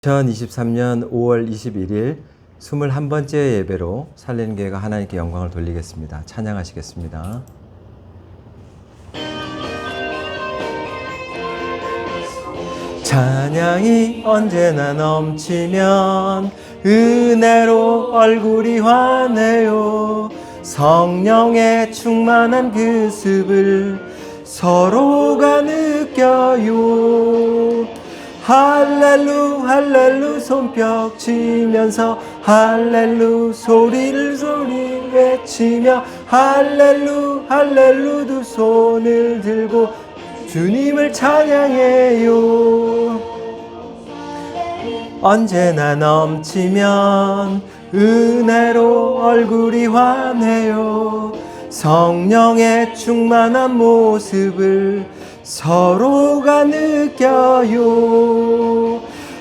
2023년 5월 21일 21번째 예배로 살리는교회가 하나님께 영광을 돌리겠습니다. 찬양하시겠습니다. 찬양이 언제나 넘치면 은혜로 얼굴이 환해요. 성령의 충만한 그 습을 서로가 느껴요. 할렐루 할렐루 손뼉 치면서 할렐루 소리 외치며 할렐루 할렐루 두 손을 들고 주님을 찬양해요. 언제나 넘치면 은혜로 얼굴이 환해요. 성령의 충만한 모습을 서로가 느껴요.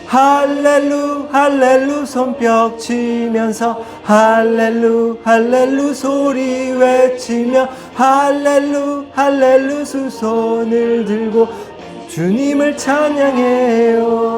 할렐루 할렐루 손뼉 치면서 할렐루 할렐루 소리 외치며 할렐루 할렐루 두 손을 들고 주님을 찬양해요.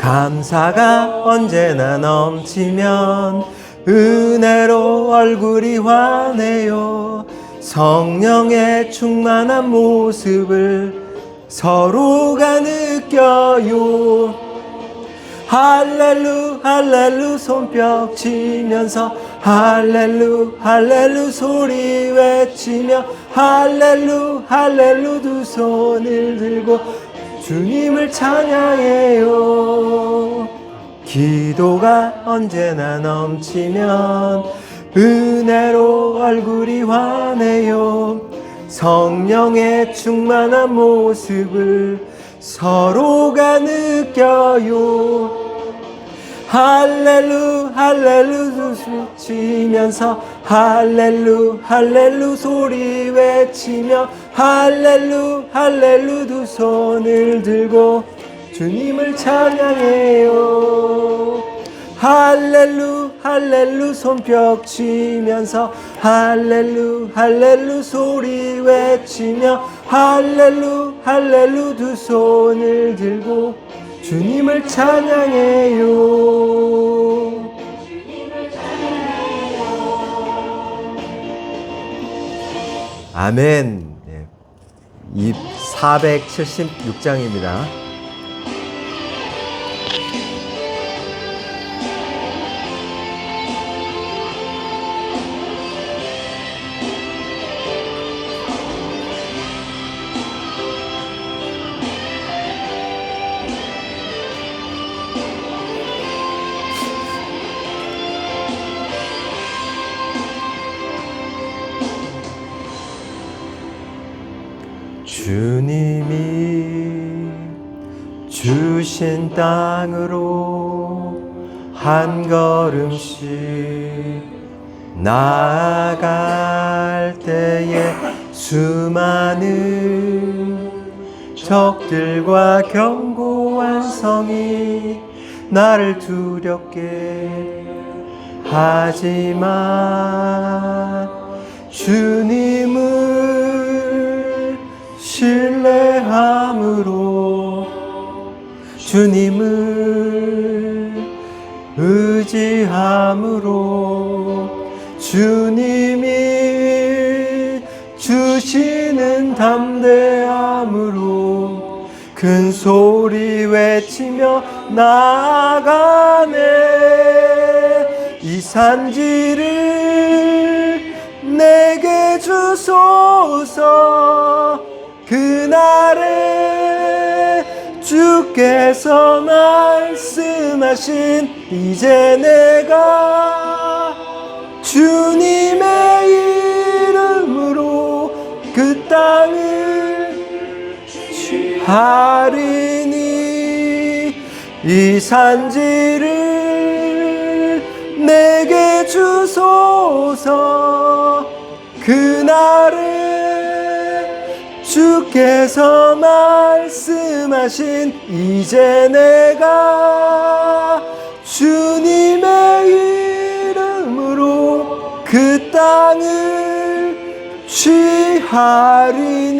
감사가 언제나 넘치면 은혜로 얼굴이 환해요. 성령의 충만한 모습을 서로가 느껴요. 할렐루 할렐루 손뼉 치면서 할렐루 할렐루 소리 외치며 할렐루 할렐루 두 손을 들고 주님을 찬양해요. 기도가 언제나 넘치면 은혜로 얼굴이 환해요. 성령의 충만한 모습을 서로가 느껴요. 할렐루 할렐루 두 손 치면서 할렐루 할렐루 소리 외치며 할렐루 할렐루 두 손을 들고 주님을 찬양해요. 할렐루 할렐루 손뼉 치면서 할렐루 할렐루 소리 외치며 할렐루 할렐루 두 손을 들고 주님을 찬양해요. 아멘. 476장입니다. 주님이 주신 땅으로 한 걸음씩 나아갈 때에 수많은 적들과 견고한 성이 나를 두렵게 하지만 주님을 신뢰함으로 주님을 의지함으로 주님이 주시는 담대함으로 큰 소리 외치며 나아가네. 이 산지를 내게 주소서. 그날에 주께서 말씀하신 이제 내가 주님의 이름으로 그 땅을 취하리니 이 산지를 내게 주소서. 그날에 주께서 말씀하신 이제 내가 주님의 이름으로 그 땅을 취하리니.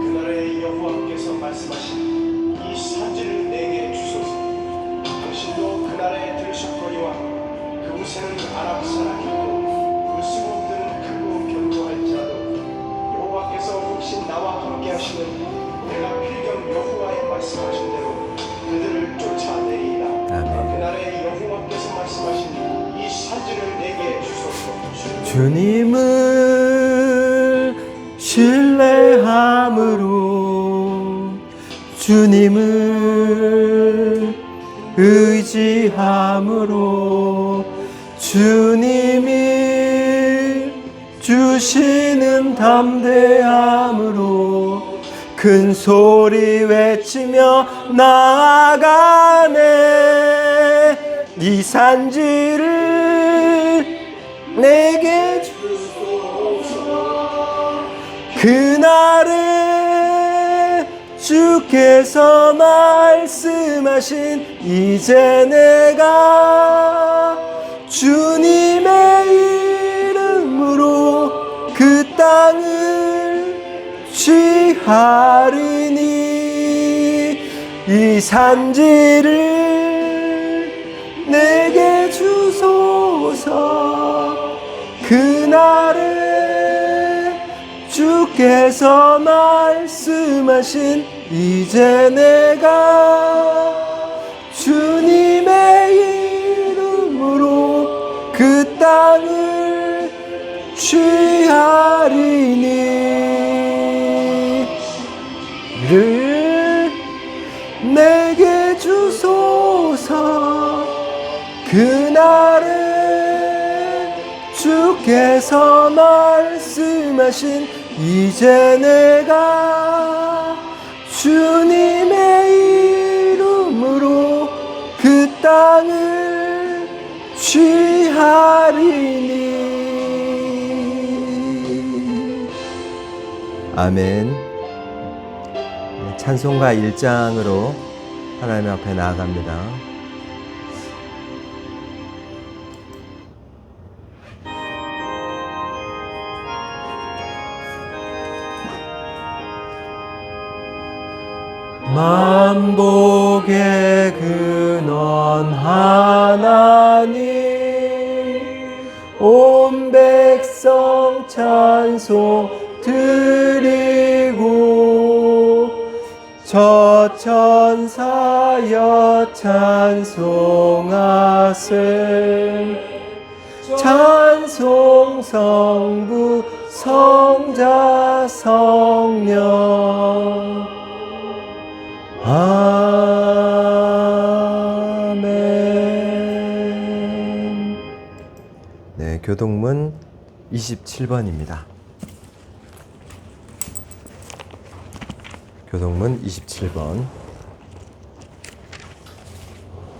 그날의 여호와께서 말씀하신 이 산지를 내게 주소서. 당신도 그날에 들으셨거니와 그곳에는 아랍 사람이고 그 수국들은 크고 견고할지라도 여호와께서 혹시 나와 함께 하시는 내가 필경 여호와의 말씀하신 대로 그들을 쫓아내리이다. 그날에 여호와께서 말씀하신 이 산지를 내게 주소서. 주님을 신뢰함으로, 주님을 의지함으로, 주님이 주시는 담대함으로 큰 소리 외치며 나아가네. 이 산지를 내게 주소서. 그날에 주께서 말씀하신 이제 내가 주님의 이름으로 그 땅을 취하리니. 이 산지를 내게 주소서. 그날에 주께서 말씀하신 이제 내가 주님의 이름으로 그 땅을 취하리니. 를 내게 주소서. 그날에 주께서 말씀하신 이제 내가 주님의 이름으로 그 땅을 취하리니. 아멘. 찬송가 1장으로 하나님 앞에 나아갑니다. 만복의 근원 하나님, 온 백성 찬송 드리고 저 천사여 찬송하세. 찬송 성부 성자 성령. 아멘. 네, 교동문 27번입니다. 교동문 27번.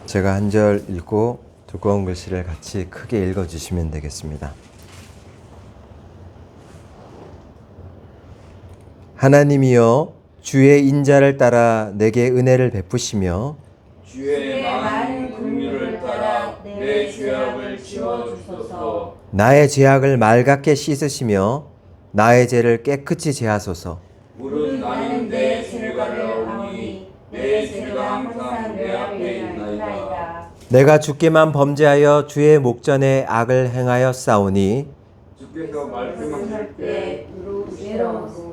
제가 한 절 읽고 두꺼운 글씨를 같이 크게 읽어주시면 되겠습니다. 하나님이여, 주의 인자를 따라 내게 은혜를 베푸시며 주의 많은 긍휼을 따라 내 죄악을 지워주소서. 나의 죄악을 맑게 씻으시며 나의 죄를 깨끗이 제하소서. 물은 나는 내 죄가를 아오니 내 죄가 항상 내 앞에 있나이다. 내가 주께만 범죄하여 주의 목전에 악을 행하여 싸우니 주께서 말씀하실 때 외로우시고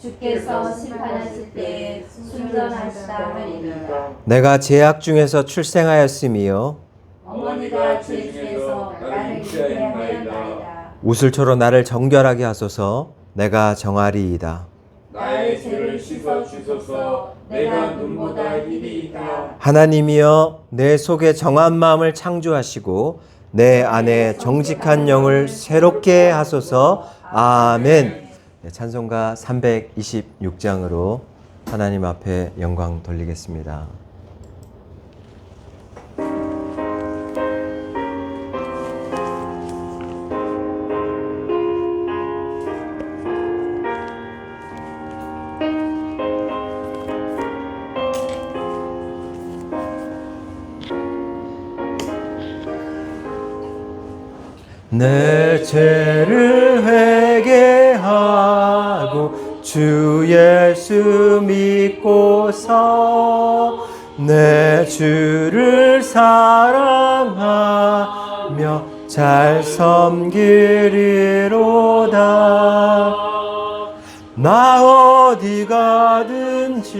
주께서 심판하실 때 순전하시다 하리이다. 내가 죄악 중에서 출생하였으며 어머니가 죄 중에서 나를 잉태하였나이다. 우슬초로 나를 정결하게 하소서. 내가 정하리이다. 나의 죄를 씻어 주소서. 내가 눈보다 희리이다. 하나님이여, 내 속에 정한 마음을 창조하시고 내 안에 정직한 영을 새롭게 하소서. 아멘. 네, 찬송가 326장으로 하나님 앞에 영광 돌리겠습니다. 내 죄를 회개하고 주 예수 믿고서 내 주를 사랑하며 잘 섬기리로다. 나 어디 가든지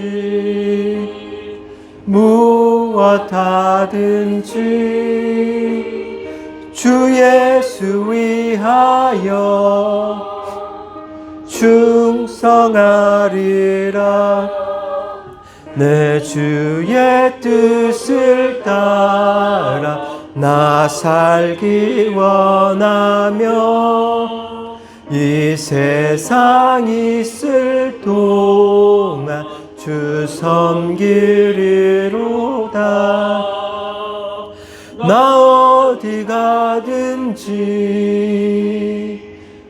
무엇 하든지 주 예수 위하여 충성하리라. 내 주의 뜻을 따라 나 살기 원하며 이 세상 있을 동안 주 섬기리로다. 나 어디 가든지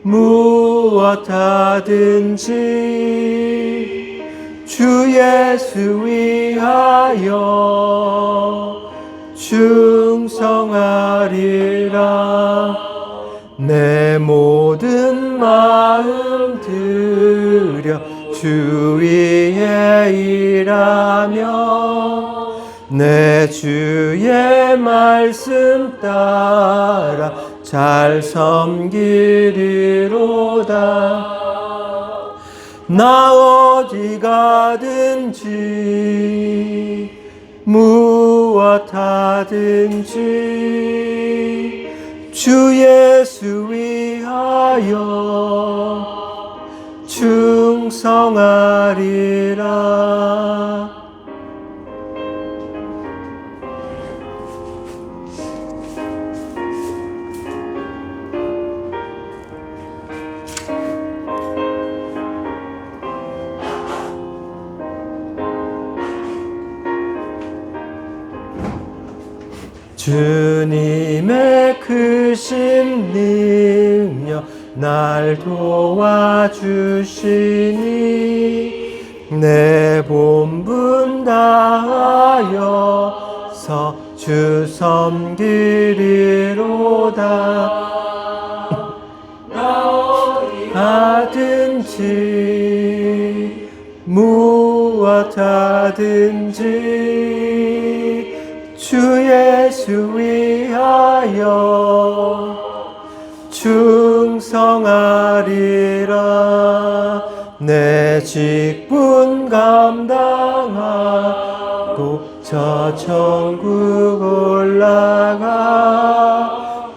무엇 하든지 주 예수 위하여 충성하리라. 내 모든 마음 들여 주 위에 일하며 내 주의 말씀 따라 잘 섬기리로다. 나 어디 가든지 무엇 하든지 주 예수 위하여 충성하리라. 주님의 크신 능력 날 도와주시니 내 본분 다하여서 주 섬기리로다. 하든지 무엇 하든지 주 예수 위하여 충성하리라. 내 직분 감당하고 저 천국 올라가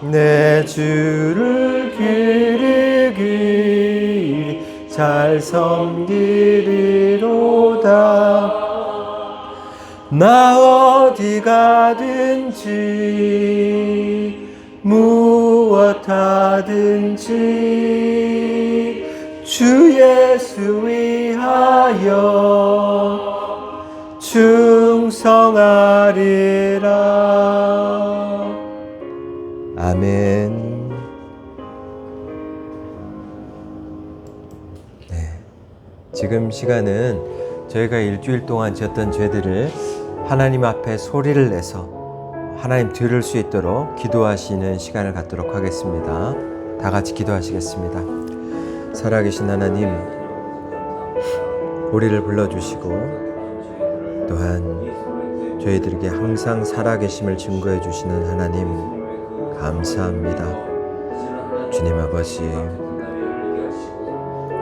내 주를 길이 잘 섬기리로다. 나 어디 가든지 무엇 하든지 주 예수 위하여 충성하리라. 아멘. 네, 지금 시간은 저희가 일주일 동안 지었던 죄들을 하나님 앞에 소리를 내서 하나님 들을 수 있도록 기도하시는 시간을 갖도록 하겠습니다. 다 같이 기도하시겠습니다. 살아계신 하나님, 우리를 불러주시고 또한 저희들에게 항상 살아계심을 증거해 주시는 하나님 감사합니다. 주님 아버지,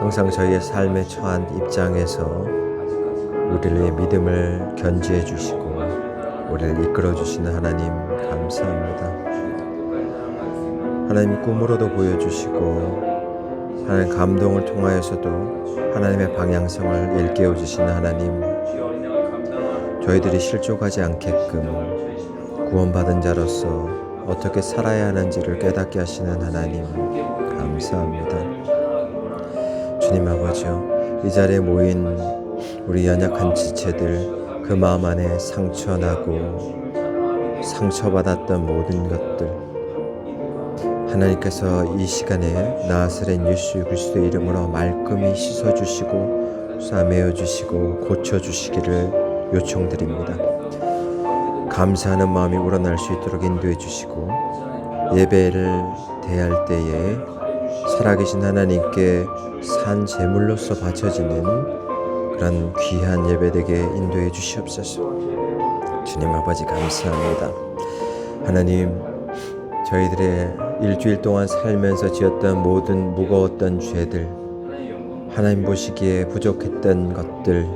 항상 저희의 삶에 처한 입장에서 우리의 믿음을 견지해 주시고 우리를 이끌어 주시는 하나님 감사합니다. 하나님 꿈으로도 보여주시고 하나님 감동을 통하여서도 하나님의 방향성을 일깨워 주시는 하나님, 저희들이 실족하지 않게끔 구원받은 자로서 어떻게 살아야 하는지를 깨닫게 하시는 하나님 감사합니다. 주님 아버지요, 이 자리에 모인 우리 연약한 지체들, 그 마음 안에 상처나고 상처받았던 모든 것들, 하나님께서 이 시간에 나사렛 예수 그리스도의 이름으로 말끔히 씻어주시고 싸매어주시고 고쳐주시기를 요청드립니다. 감사하는 마음이 우러날 수 있도록 인도해 주시고 예배를 대할 때에 살아계신 하나님께 산 제물로서 바쳐지는 그런 귀한 예배되게 인도해 주시옵소서. 주님 아버지 감사합니다. 하나님, 저희들의 일주일 동안 살면서 지었던 모든 무거웠던 죄들, 하나님 보시기에 부족했던 것들,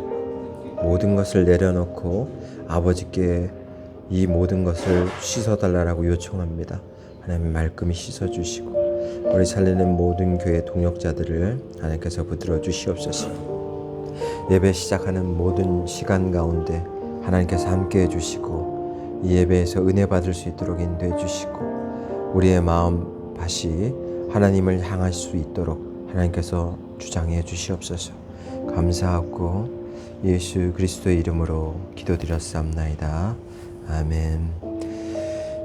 모든 것을 내려놓고 아버지께 이 모든 것을 씻어달라고 요청합니다. 하나님 말끔히 씻어주시고 우리 살리는 모든 교회 동역자들을 하나님께서 붙들어 주시옵소서. 예배 시작하는 모든 시간 가운데 하나님께서 함께 해주시고 이 예배에서 은혜 받을 수 있도록 인도해 주시고 우리의 마음 다시 하나님을 향할 수 있도록 하나님께서 주장해 주시옵소서. 감사하고 예수 그리스도의 이름으로 기도드렸사옵나이다. 아멘.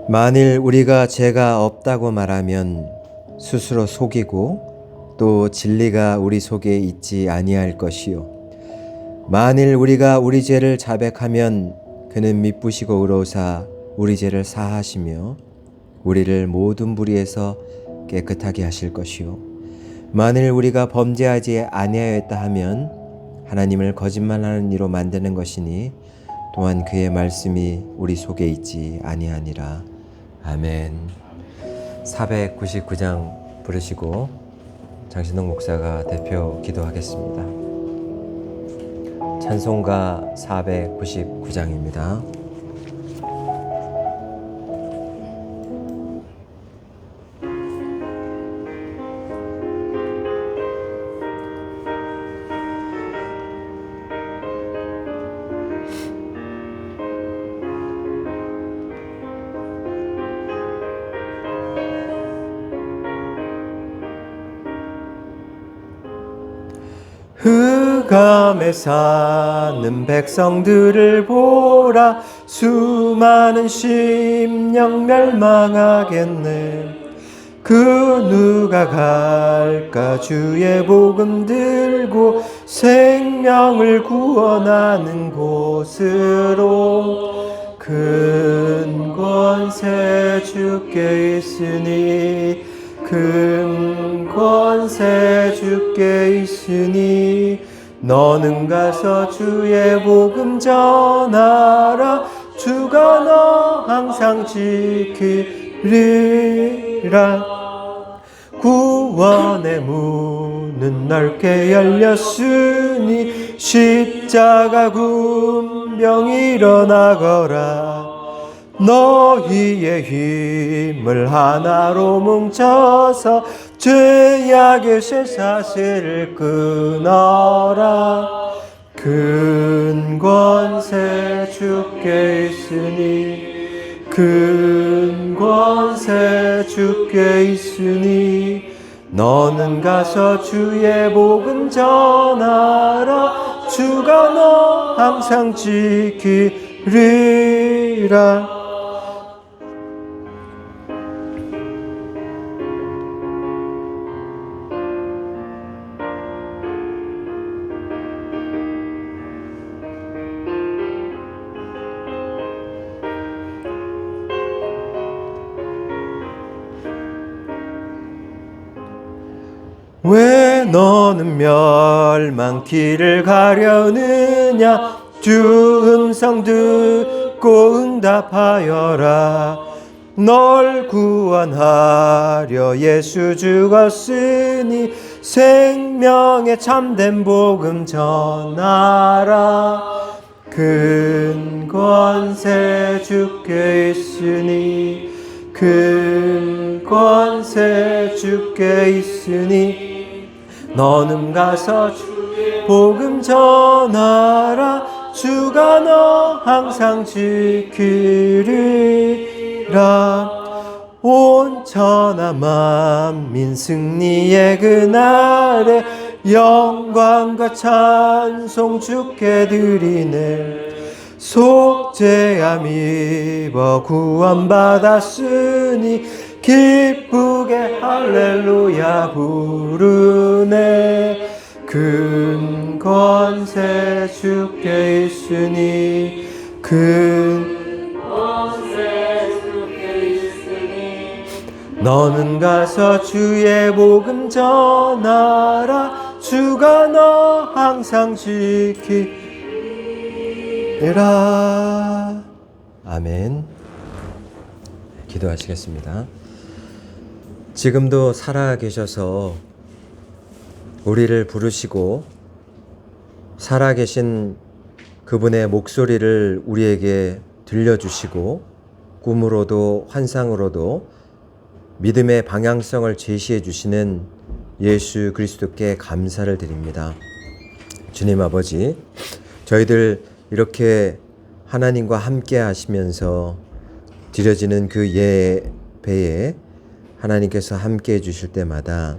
만일 우리가 죄가 없다고 말하면 스스로 속이고 또 진리가 우리 속에 있지 아니할 것이요. 만일 우리가 우리 죄를 자백하면 그는 미쁘시고 의로우사 우리 죄를 사하시며 우리를 모든 불의에서 깨끗하게 하실 것이요. 만일 우리가 범죄하지 아니하였다 하면 하나님을 거짓말하는 이로 만드는 것이니 또한 그의 말씀이 우리 속에 있지 아니하니라. 아멘. 499장 부르시고 장신동 목사가 대표 기도하겠습니다. 찬송가 499장입니다. 흑암에 사는 백성들을 보라. 수많은 심령 멸망하겠네. 그 누가 갈까 주의 복음 들고 생명을 구원하는 곳으로. 큰 권세 주께 있으니 큰 권세 주께 있으니 너는 가서 주의 복음 전하라. 주가 너 항상 지키리라. 구원의 문은 넓게 열렸으니 십자가 군병 일어나거라. 너희의 힘을 하나로 뭉쳐서 죄악의 쇠사슬을 끊어라. 큰 권세 주께 있으니 큰 권세 주께 있으니 너는 가서 주의 복음 전하라. 주가 너 항상 지키리라. 왜 너는 멸망길을 가려느냐. 주 음성 듣고 응답하여라. 널 구원하려 예수 죽었으니 생명의 참된 복음 전하라. 큰 권세 주께 있으니 큰 권세 주께 있으니 너는 가서 주의 복음 전하라. 주가 너 항상 지키리라. 온 천하 만민 승리의 그날에 영광과 찬송 주께 드리네. 속죄함 입어 구원받았으니 기쁘게 할렐루야 부르네. 큰 권세 주께 있으니 큰 권세 주께 있으니 너는 너는 가서 주의 복음 전하라. 주가 너 항상 지키리라. 아멘. 기도하시겠습니다. 지금도 살아계셔서 우리를 부르시고 살아계신 그분의 목소리를 우리에게 들려주시고 꿈으로도 환상으로도 믿음의 방향성을 제시해 주시는 예수 그리스도께 감사를 드립니다. 주님 아버지, 저희들 이렇게 하나님과 함께 하시면서 드려지는 그 예배에 하나님께서 함께 해 주실 때마다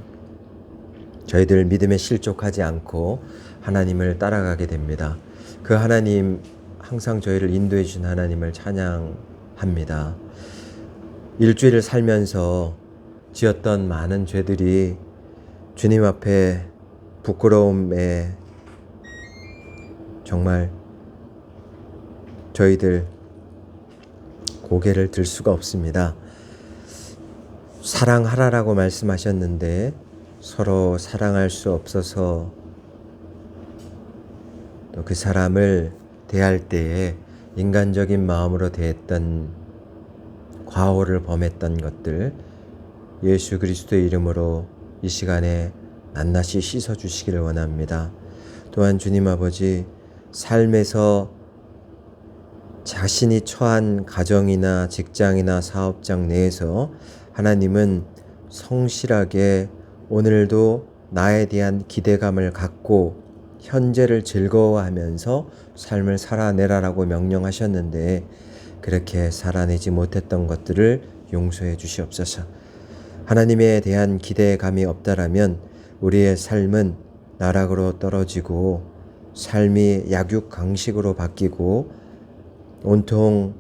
저희들 믿음에 실족하지 않고 하나님을 따라가게 됩니다. 그 하나님, 항상 저희를 인도해 주신 하나님을 찬양합니다. 일주일을 살면서 지었던 많은 죄들이 주님 앞에 부끄러움에 정말 저희들 고개를 들 수가 없습니다. 사랑하라라고 말씀하셨는데 서로 사랑할 수 없어서 또 그 사람을 대할 때에 인간적인 마음으로 대했던 과오를 범했던 것들, 예수 그리스도의 이름으로 이 시간에 낱낱이 씻어주시기를 원합니다. 또한 주님 아버지, 삶에서 자신이 처한 가정이나 직장이나 사업장 내에서 하나님은 성실하게 오늘도 나에 대한 기대감을 갖고 현재를 즐거워하면서 삶을 살아내라라고 명령하셨는데 그렇게 살아내지 못했던 것들을 용서해 주시옵소서. 하나님에 대한 기대감이 없다라면 우리의 삶은 나락으로 떨어지고 삶이 약육강식으로 바뀌고 온통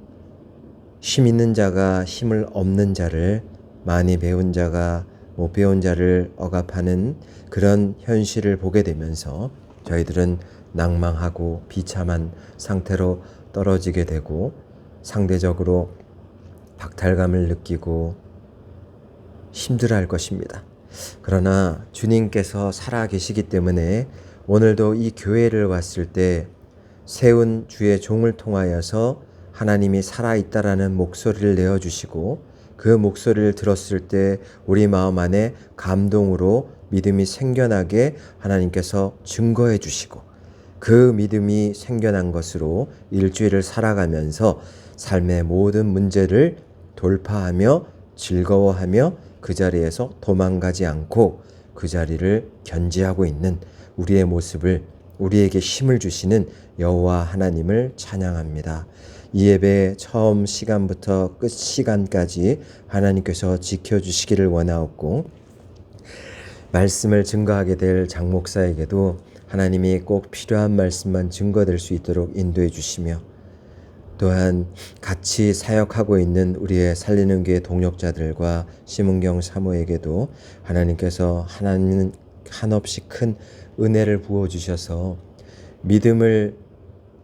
힘 있는 자가 힘을 없는 자를, 많이 배운 자가 못 배운 자를 억압하는 그런 현실을 보게 되면서 저희들은 낭망하고 비참한 상태로 떨어지게 되고 상대적으로 박탈감을 느끼고 힘들어할 것입니다. 그러나 주님께서 살아계시기 때문에 오늘도 이 교회를 왔을 때 세운 주의 종을 통하여서 하나님이 살아있다라는 목소리를 내어주시고 그 목소리를 들었을 때 우리 마음 안에 감동으로 믿음이 생겨나게 하나님께서 증거해 주시고 그 믿음이 생겨난 것으로 일주일을 살아가면서 삶의 모든 문제를 돌파하며 즐거워하며 그 자리에서 도망가지 않고 그 자리를 견지하고 있는 우리의 모습을, 우리에게 힘을 주시는 여호와 하나님을 찬양합니다. 이 예배 처음 시간부터 끝 시간까지 하나님께서 지켜주시기를 원하옵고 말씀을 증거하게 될 장 목사에게도 하나님이 꼭 필요한 말씀만 증거될 수 있도록 인도해 주시며 또한 같이 사역하고 있는 우리의 살리는 교회 동역자들과 심은경 사모에게도 하나님께서 하나님은 한없이 큰 은혜를 부어주셔서 믿음을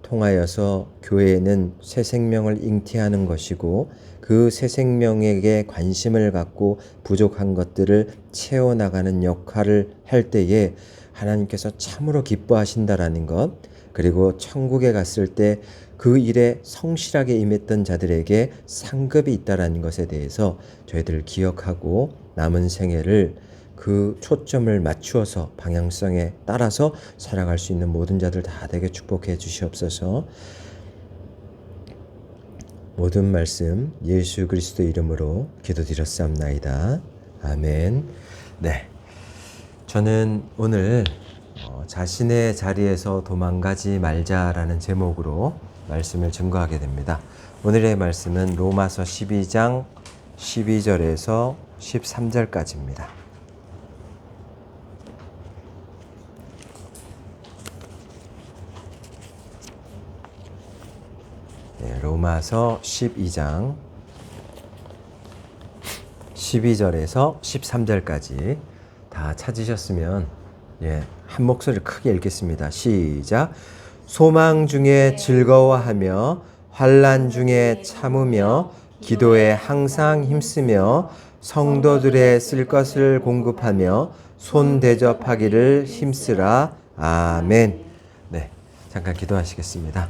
통하여서 교회에는 새 생명을 잉태하는 것이고 그 새 생명에게 관심을 갖고 부족한 것들을 채워나가는 역할을 할 때에 하나님께서 참으로 기뻐하신다라는 것, 그리고 천국에 갔을 때 그 일에 성실하게 임했던 자들에게 상급이 있다라는 것에 대해서 저희들 기억하고 남은 생애를 그 초점을 맞추어서 방향성에 따라서 살아갈 수 있는 모든 자들 다 되게 축복해 주시옵소서. 모든 말씀 예수 그리스도 이름으로 기도드렸사옵나이다. 아멘. 네, 저는 오늘 자신의 자리에서 도망가지 말자라는 제목으로 말씀을 증거하게 됩니다. 오늘의 말씀은 로마서 12장 12절에서 13절까지입니다. 네, 로마서 12장 12절에서 13절까지 다 찾으셨으면 한 목소리를 크게 읽겠습니다. 시작. 소망 중에 즐거워하며 환난 중에 참으며 기도에 항상 힘쓰며 성도들의 쓸 것을 공급하며 손 대접하기를 힘쓰라. 아멘. 네, 잠깐 기도하시겠습니다.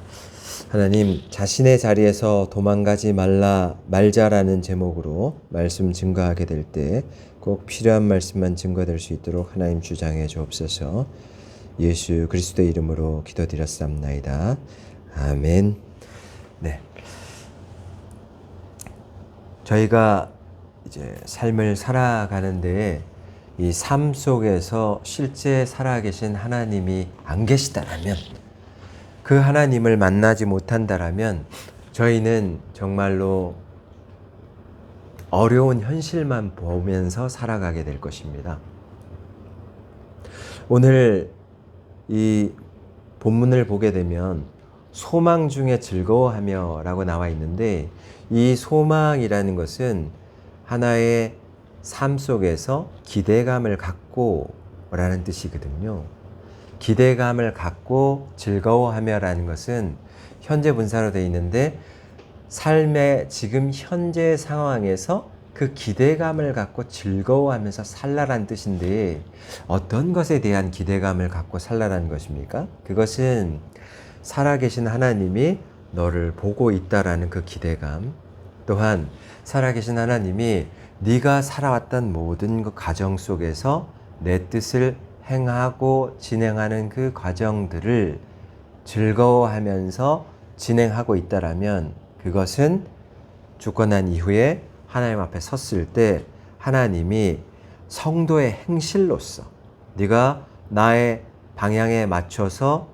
하나님, 자신의 자리에서 도망가지 말자라는 제목으로 말씀 증거하게 될 때 꼭 필요한 말씀만 증거될 수 있도록 하나님 주장해 주옵소서. 예수 그리스도의 이름으로 기도드렸사옵나이다. 아멘. 네, 저희가 이제 삶을 살아가는데 이 삶 속에서 실제 살아계신 하나님이 안 계시다라면, 그 하나님을 만나지 못한다라면 저희는 정말로 어려운 현실만 보면서 살아가게 될 것입니다. 오늘 이 본문을 보게 되면 소망 중에 즐거워하며 라고 나와 있는데, 이 소망이라는 것은 하나의 삶 속에서 기대감을 갖고 라는 뜻이거든요. 기대감을 갖고 즐거워하며 라는 것은 현재 분사로 되어 있는데, 삶의 지금 현재 상황에서 그 기대감을 갖고 즐거워하면서 살라라는 뜻인데, 어떤 것에 대한 기대감을 갖고 살라라는 것입니까? 그것은 살아계신 하나님이 너를 보고 있다라는 그 기대감, 또한 살아계신 하나님이 네가 살아왔던 모든 그 과정 속에서 내 뜻을 행하고 진행하는 그 과정들을 즐거워하면서 진행하고 있다라면, 그것은 죽고 난 이후에 하나님 앞에 섰을 때 하나님이 성도의 행실로서 네가 나의 방향에 맞춰서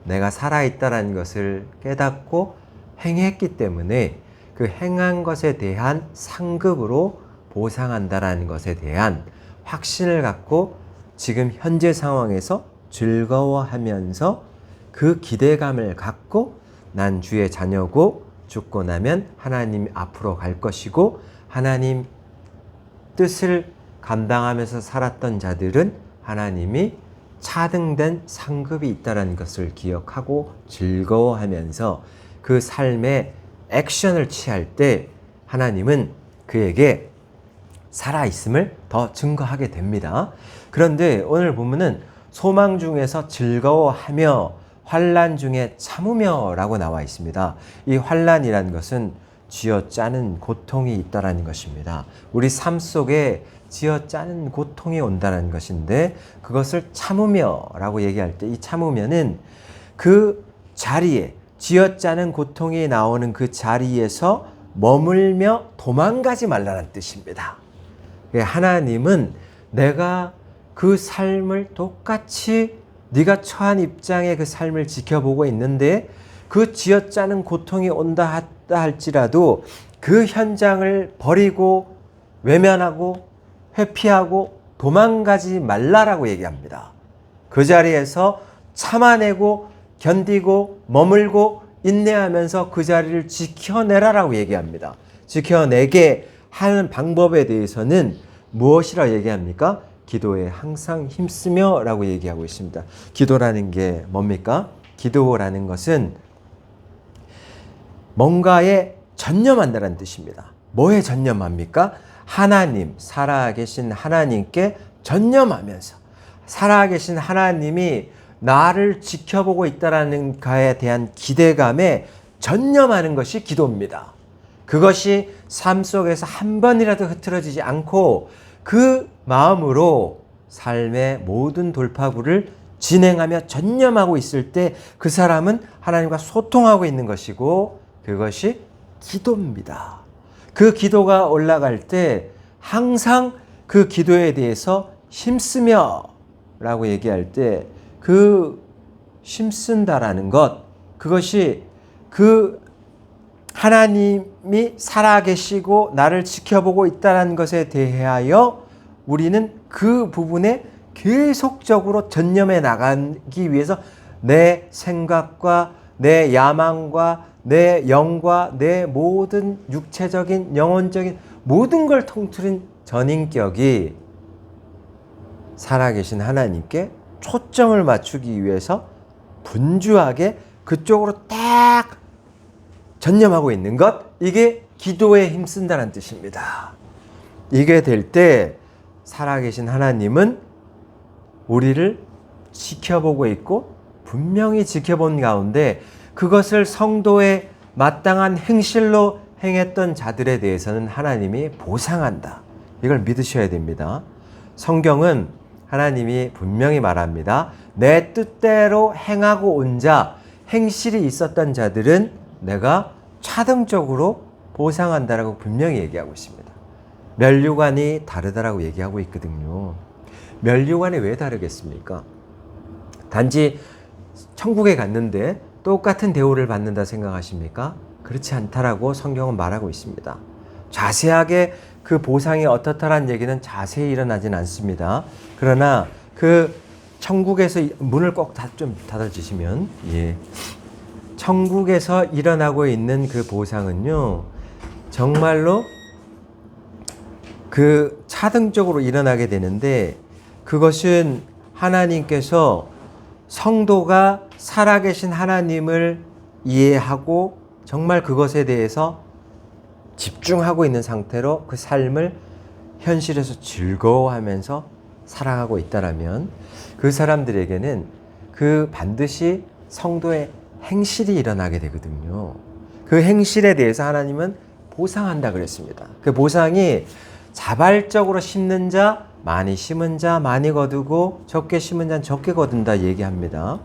내가 살아있다라는 것을 깨닫고 행했기 때문에 그 행한 것에 대한 상급으로 보상한다라는 것에 대한 확신을 갖고 지금 현재 상황에서 즐거워하면서 그 기대감을 갖고 난 주의 자녀고 죽고 나면 하나님 앞으로 갈 것이고 하나님 뜻을 감당하면서 살았던 자들은 하나님이 차등된 상급이 있다는 것을 기억하고 즐거워하면서 그 삶에 액션을 취할 때 하나님은 그에게 살아있음을 더 증거하게 됩니다. 그런데 오늘 보면은 소망 중에서 즐거워하며 환난 중에 참으며 라고 나와 있습니다. 이 환난이라는 것은 쥐어짜는 고통이 있다라는 것입니다. 우리 삶 속에 쥐어짜는 고통이 온다는 것인데, 그것을 참으며 라고 얘기할 때 이 참으면은 그 자리에 쥐어짜는 고통이 나오는 그 자리에서 머물며 도망가지 말라는 뜻입니다. 하나님은 내가 그 삶을 똑같이 네가 처한 입장의 그 삶을 지켜보고 있는데, 그 쥐어짜는 고통이 온다 할지라도 그 현장을 버리고 외면하고 회피하고 도망가지 말라라고 얘기합니다. 그 자리에서 참아내고 견디고 머물고 인내하면서 그 자리를 지켜내라라고 얘기합니다. 지켜내게 하는 방법에 대해서는 무엇이라 얘기합니까? 기도에 항상 힘쓰며 라고 얘기하고 있습니다. 기도라는 게 뭡니까? 기도라는 것은 뭔가에 전념한다는 뜻입니다. 뭐에 전념합니까? 하나님, 살아계신 하나님께 전념하면서 살아계신 하나님이 나를 지켜보고 있다는 가에 대한 기대감에 전념하는 것이 기도입니다. 그것이 삶 속에서 한 번이라도 흐트러지지 않고 그 마음으로 삶의 모든 돌파구를 진행하며 전념하고 있을 때 그 사람은 하나님과 소통하고 있는 것이고, 그것이 기도입니다. 그 기도가 올라갈 때 항상 그 기도에 대해서 힘쓰며 라고 얘기할 때 그 힘쓴다라는 것, 그것이 그 하나님이 살아계시고 나를 지켜보고 있다는 것에 대하여 우리는 그 부분에 계속적으로 전념해 나가기 위해서 내 생각과 내 야망과 내 영과 내 모든 육체적인 영혼적인 모든 걸 통틀은 전인격이 살아계신 하나님께 초점을 맞추기 위해서 분주하게 그쪽으로 딱 전념하고 있는 것, 이게 기도에 힘쓴다는 뜻입니다. 이게 될 때 살아계신 하나님은 우리를 지켜보고 있고 분명히 지켜본 가운데 그것을 성도의 마땅한 행실로 행했던 자들에 대해서는 하나님이 보상한다. 이걸 믿으셔야 됩니다. 성경은 하나님이 분명히 말합니다. 내 뜻대로 행하고 온 자, 행실이 있었던 자들은 내가 차등적으로 보상한다라고 분명히 얘기하고 있습니다. 면류관이 다르다라고 얘기하고 있거든요. 면류관이 왜 다르겠습니까? 단지 천국에 갔는데 똑같은 대우를 받는다 생각하십니까? 그렇지 않다라고 성경은 말하고 있습니다. 자세하게 그 보상이 어떻다라는 얘기는 자세히 일어나진 않습니다. 그러나 그 천국에서 문을 꼭 좀 닫아주시면, 예. 천국에서 일어나고 있는 그 보상은요, 정말로 그 차등적으로 일어나게 되는데 그것은 하나님께서 성도가 살아계신 하나님을 이해하고 정말 그것에 대해서 집중하고 있는 상태로 그 삶을 현실에서 즐거워하면서 살아가고 있다라면 그 사람들에게는 그 반드시 성도의 행실이 일어나게 되거든요. 그 행실에 대해서 하나님은 보상한다 그랬습니다. 그 보상이 자발적으로 심는 자, 많이 심은 자 많이 거두고 적게 심은 자는 적게 거둔다 얘기합니다.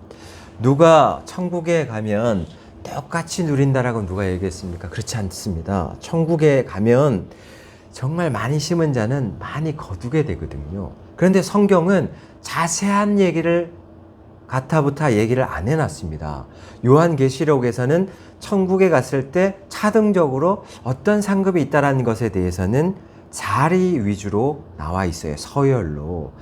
누가 천국에 가면 똑같이 누린다라고 누가 얘기했습니까? 그렇지 않습니다. 천국에 가면 정말 많이 심은 자는 많이 거두게 되거든요. 그런데 성경은 자세한 얘기를 가타부타 얘기를 안 해놨습니다. 요한계시록에서는 천국에 갔을 때 차등적으로 어떤 상급이 있다는 것에 대해서는 자리 위주로 나와 있어요. 서열로.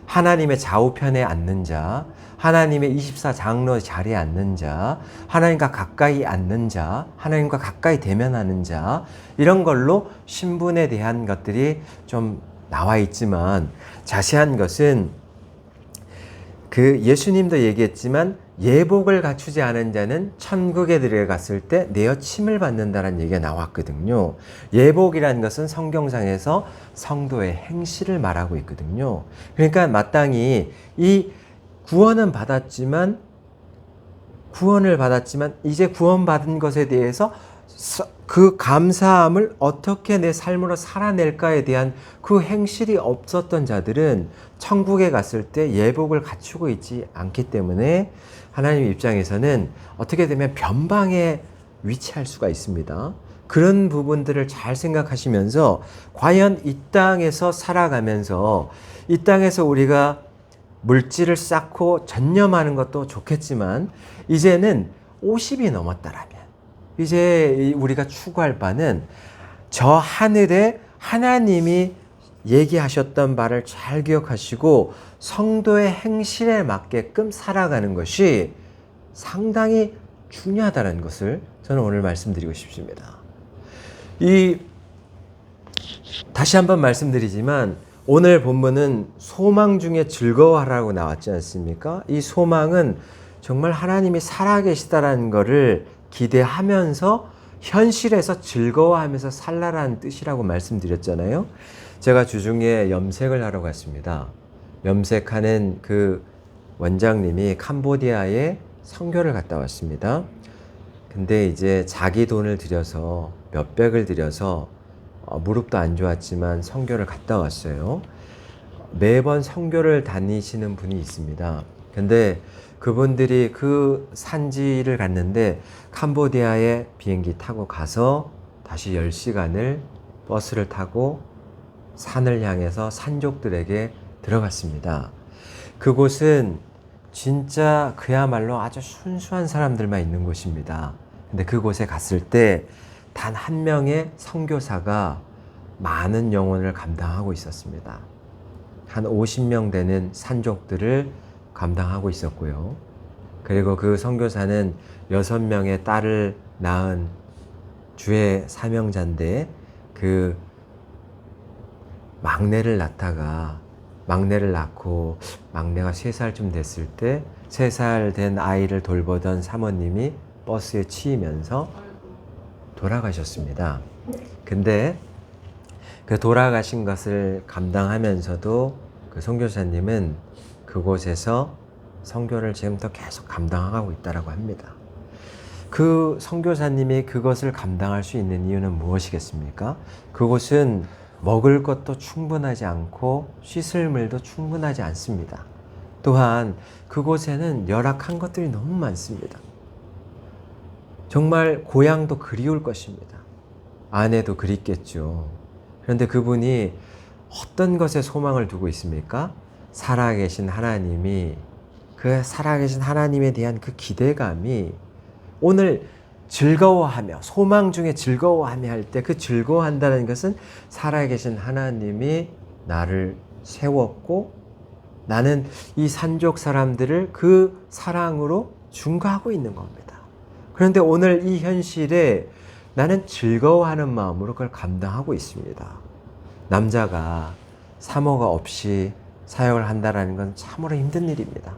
하나님의 좌우편에 앉는 자, 하나님의 24장로 자리에 앉는 자, 하나님과 가까이 앉는 자, 하나님과 가까이 대면하는 자, 이런 걸로 신분에 대한 것들이 좀 나와 있지만 자세한 것은 그 예수님도 얘기했지만 예복을 갖추지 않은 자는 천국에 들어갔을 때 내어 침을 받는다는 얘기가 나왔거든요. 예복이라는 것은 성경상에서 성도의 행실을 말하고 있거든요. 그러니까 마땅히 이 구원을 받았지만 이제 구원받은 것에 대해서 그 감사함을 어떻게 내 삶으로 살아낼까에 대한 그 행실이 없었던 자들은 천국에 갔을 때 예복을 갖추고 있지 않기 때문에 하나님 입장에서는 어떻게 되면 변방에 위치할 수가 있습니다. 그런 부분들을 잘 생각하시면서 과연 이 땅에서 살아가면서 이 땅에서 우리가 물질을 쌓고 전념하는 것도 좋겠지만 이제는 50이 넘었다라면 이제 우리가 추구할 바는 저 하늘에 하나님이 얘기하셨던 바를 잘 기억하시고 성도의 행실에 맞게끔 살아가는 것이 상당히 중요하다는 것을 저는 오늘 말씀드리고 싶습니다. 다시 한번 말씀드리지만 오늘 본문은 소망 중에 즐거워하라고 나왔지 않습니까? 이 소망은 정말 하나님이 살아계시다라는 것을 기대하면서 현실에서 즐거워하면서 살라라는 뜻이라고 말씀드렸잖아요. 제가 주중에 염색을 하러 갔습니다. 염색하는 그 원장님이 캄보디아에 선교를 갔다 왔습니다. 근데 이제 자기 돈을 들여서 몇백을 들여서 무릎도 안 좋았지만 선교를 갔다 왔어요. 매번 선교를 다니시는 분이 있습니다. 근데 그분들이 그 산지를 갔는데 캄보디아에 비행기 타고 가서 다시 10시간을 버스를 타고 산을 향해서 산족들에게 들어갔습니다. 그곳은 진짜 그야말로 아주 순수한 사람들만 있는 곳입니다. 근데 그곳에 갔을 때 단 한 명의 선교사가 많은 영혼을 감당하고 있었습니다. 한 50명 되는 산족들을 감당하고 있었고요. 그리고 그 선교사는 6명의 딸을 낳은 주의 사명자인데 그 막내를 낳고 막내가 3살쯤 됐을 때 3살 된 아이를 돌보던 사모님이 버스에 치이면서 돌아가셨습니다. 근데 그 돌아가신 것을 감당하면서도 그 선교사님은 그곳에서 선교를 지금도 계속 감당하고 있다고 합니다. 그 선교사님이 그것을 감당할 수 있는 이유는 무엇이겠습니까? 그곳은 먹을 것도 충분하지 않고 씻을 물도 충분하지 않습니다. 또한 그곳에는 열악한 것들이 너무 많습니다. 정말 고향도 그리울 것입니다. 아내도 그립겠죠. 그런데 그분이 어떤 것에 소망을 두고 있습니까? 살아계신 하나님이, 그 살아계신 하나님에 대한 그 기대감이 오늘 즐거워하며, 소망 중에 즐거워하며 할 때 그 즐거워한다는 것은 살아계신 하나님이 나를 세웠고 나는 이 산족 사람들을 그 사랑으로 중가하고 있는 겁니다. 그런데 오늘 이 현실에 나는 즐거워하는 마음으로 그걸 감당하고 있습니다. 남자가 사모가 없이 사역을 한다는 건 참으로 힘든 일입니다.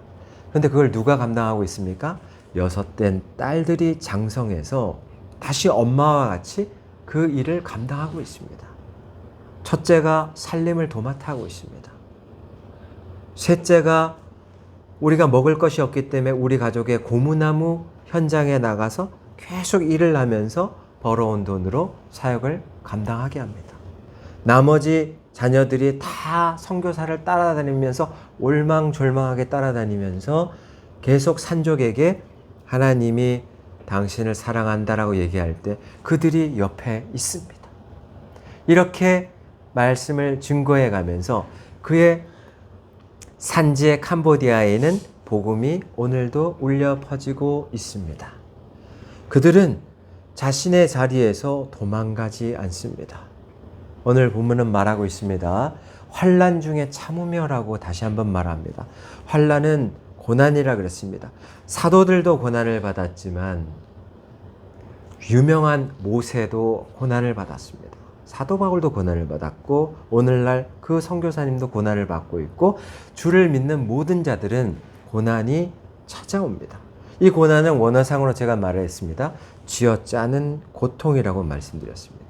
그런데 그걸 누가 감당하고 있습니까? 6된 딸들이 장성해서 다시 엄마와 같이 그 일을 감당하고 있습니다. 첫째가 살림을 도맡아 하고 있습니다. 셋째가 우리가 먹을 것이 없기 때문에 우리 가족의 고무나무 현장에 나가서 계속 일을 하면서 벌어온 돈으로 사역을 감당하게 합니다. 나머지 자녀들이 다 선교사를 따라다니면서 올망졸망하게 따라다니면서 계속 산족에게 하나님이 당신을 사랑한다라고 얘기할 때 그들이 옆에 있습니다. 이렇게 말씀을 증거해 가면서 그의 산지의 캄보디아에는 복음이 오늘도 울려 퍼지고 있습니다. 그들은 자신의 자리에서 도망가지 않습니다. 오늘 본문은 말하고 있습니다. 환난 중에 참으며라고 다시 한번 말합니다. 환난은 고난이라 그랬습니다. 사도들도 고난을 받았지만 유명한 모세도 고난을 받았습니다. 사도 바울도 고난을 받았고 오늘날 그 선교사님도 고난을 받고 있고 주를 믿는 모든 자들은 고난이 찾아옵니다. 이 고난은 원어상으로 제가 말했습니다. 쥐어짜는 고통이라고 말씀드렸습니다.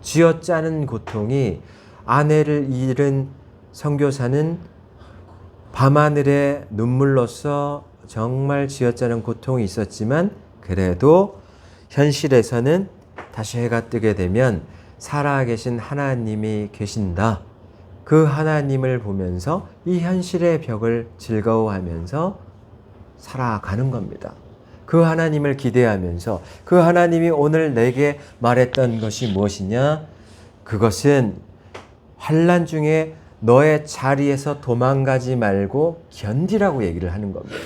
쥐어짜는 고통이 아내를 잃은 선교사는 밤하늘에 눈물로써 정말 쥐어짜는 고통이 있었지만 그래도 현실에서는 다시 해가 뜨게 되면 살아계신 하나님이 계신다. 그 하나님을 보면서 이 현실의 벽을 즐거워하면서 살아가는 겁니다. 그 하나님을 기대하면서 그 하나님이 오늘 내게 말했던 것이 무엇이냐? 그것은 환난 중에 너의 자리에서 도망가지 말고 견디라고 얘기를 하는 겁니다.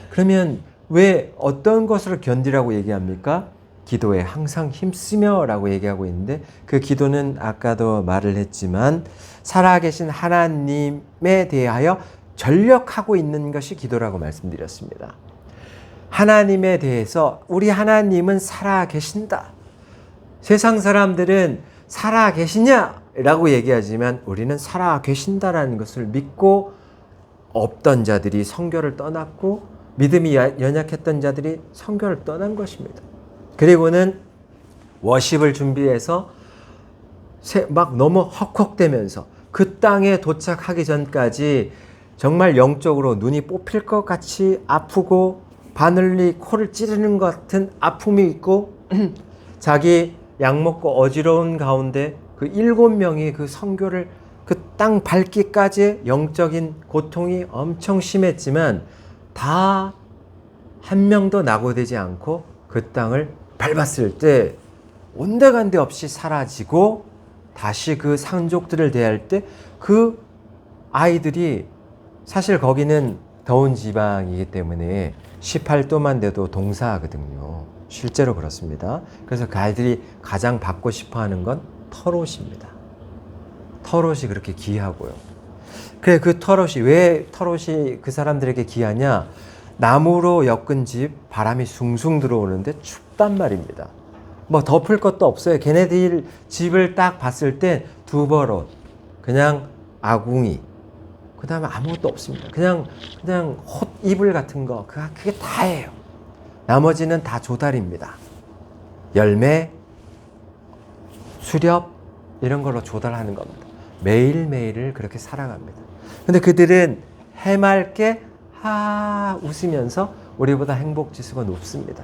그러면 왜 어떤 것으로 견디라고 얘기합니까? 기도에 항상 힘쓰며 라고 얘기하고 있는데 그 기도는 아까도 말을 했지만 살아계신 하나님에 대하여 전력하고 있는 것이 기도라고 말씀드렸습니다. 하나님에 대해서 우리 하나님은 살아계신다. 세상 사람들은 살아계시냐? 라고 얘기하지만 우리는 살아계신다라는 것을 믿고 없던 자들이 선교를 떠났고 믿음이 연약했던 자들이 선교를 떠난 것입니다. 그리고는 워십을 준비해서 막 너무 헉헉대면서 그 땅에 도착하기 전까지 정말 영적으로 눈이 뽑힐 것 같이 아프고 바늘이 코를 찌르는 것 같은 아픔이 있고 자기 약 먹고 어지러운 가운데 그 7명이 그 선교를 그 땅 밟기까지 영적인 고통이 엄청 심했지만 다 한 명도 낙오되지 않고 그 땅을 밟았을 때 온데간데 없이 사라지고 다시 그 상족들을 대할 때 그 아이들이 사실 거기는 더운 지방이기 때문에 18도만 돼도 동사하거든요. 실제로 그렇습니다. 그래서 그 아이들이 가장 받고 싶어 하는 건 털옷입니다. 털옷이 그렇게 귀하고요. 그래, 그 털옷이, 왜 털옷이 그 사람들에게 귀하냐? 나무로 엮은 집, 바람이 숭숭 들어오는데 춥단 말입니다. 뭐 덮을 것도 없어요. 걔네들 집을 딱 봤을 때 두벌옷, 그냥 아궁이, 그 다음에 아무것도 없습니다. 그냥 헛 이불 같은 거, 그게 다예요. 나머지는 다 조달입니다. 열매, 수렵, 이런 걸로 조달하는 겁니다. 매일매일을 그렇게 살아갑니다. 근데 그들은 해맑게 웃으면서 우리보다 행복지수가 높습니다.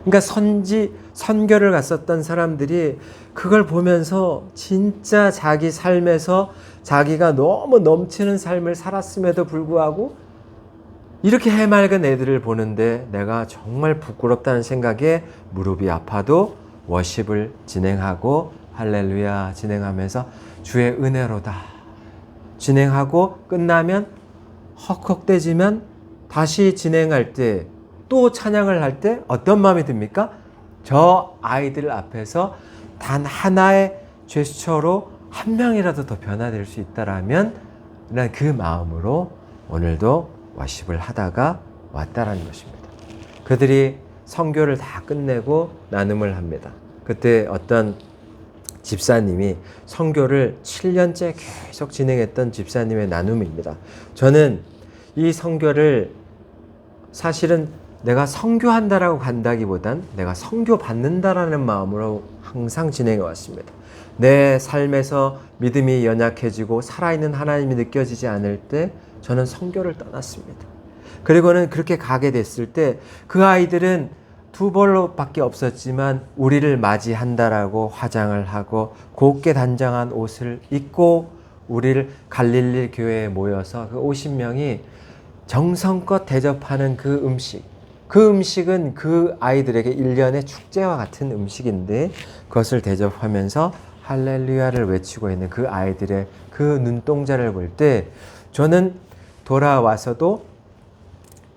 그러니까 선교를 갔었던 사람들이 그걸 보면서 진짜 자기 삶에서 자기가 너무 넘치는 삶을 살았음에도 불구하고 이렇게 해맑은 애들을 보는데 내가 정말 부끄럽다는 생각에 무릎이 아파도 워십을 진행하고 할렐루야 진행하면서 주의 은혜로다 진행하고 끝나면 헉헉대지만 다시 진행할 때 또 찬양을 할 때 어떤 마음이 듭니까? 저 아이들 앞에서 단 하나의 제스처로 한 명이라도 더 변화될 수 있다라면 난 그 마음으로 오늘도 워십을 하다가 왔다라는 것입니다. 그들이 선교를 다 끝내고 나눔을 합니다. 그때 어떤 집사님이 선교를 7년째 계속 진행했던 집사님의 나눔입니다. 저는 이 선교를 사실은 내가 선교한다라고 간다기보단 내가 선교 받는다라는 마음으로 항상 진행해 왔습니다. 내 삶에서 믿음이 연약해지고 살아있는 하나님이 느껴지지 않을 때 저는 선교를 떠났습니다. 그리고는 그렇게 가게 됐을 때 그 아이들은 두 벌밖에 없었지만 우리를 맞이한다라고 화장을 하고 곱게 단장한 옷을 입고 우리를 갈릴리 교회에 모여서 그 50명이 정성껏 대접하는 그 음식은 그 아이들에게 1년의 축제와 같은 음식인데 그것을 대접하면서 할렐루야를 외치고 있는 그 아이들의 그 눈동자를 볼 때 저는 돌아와서도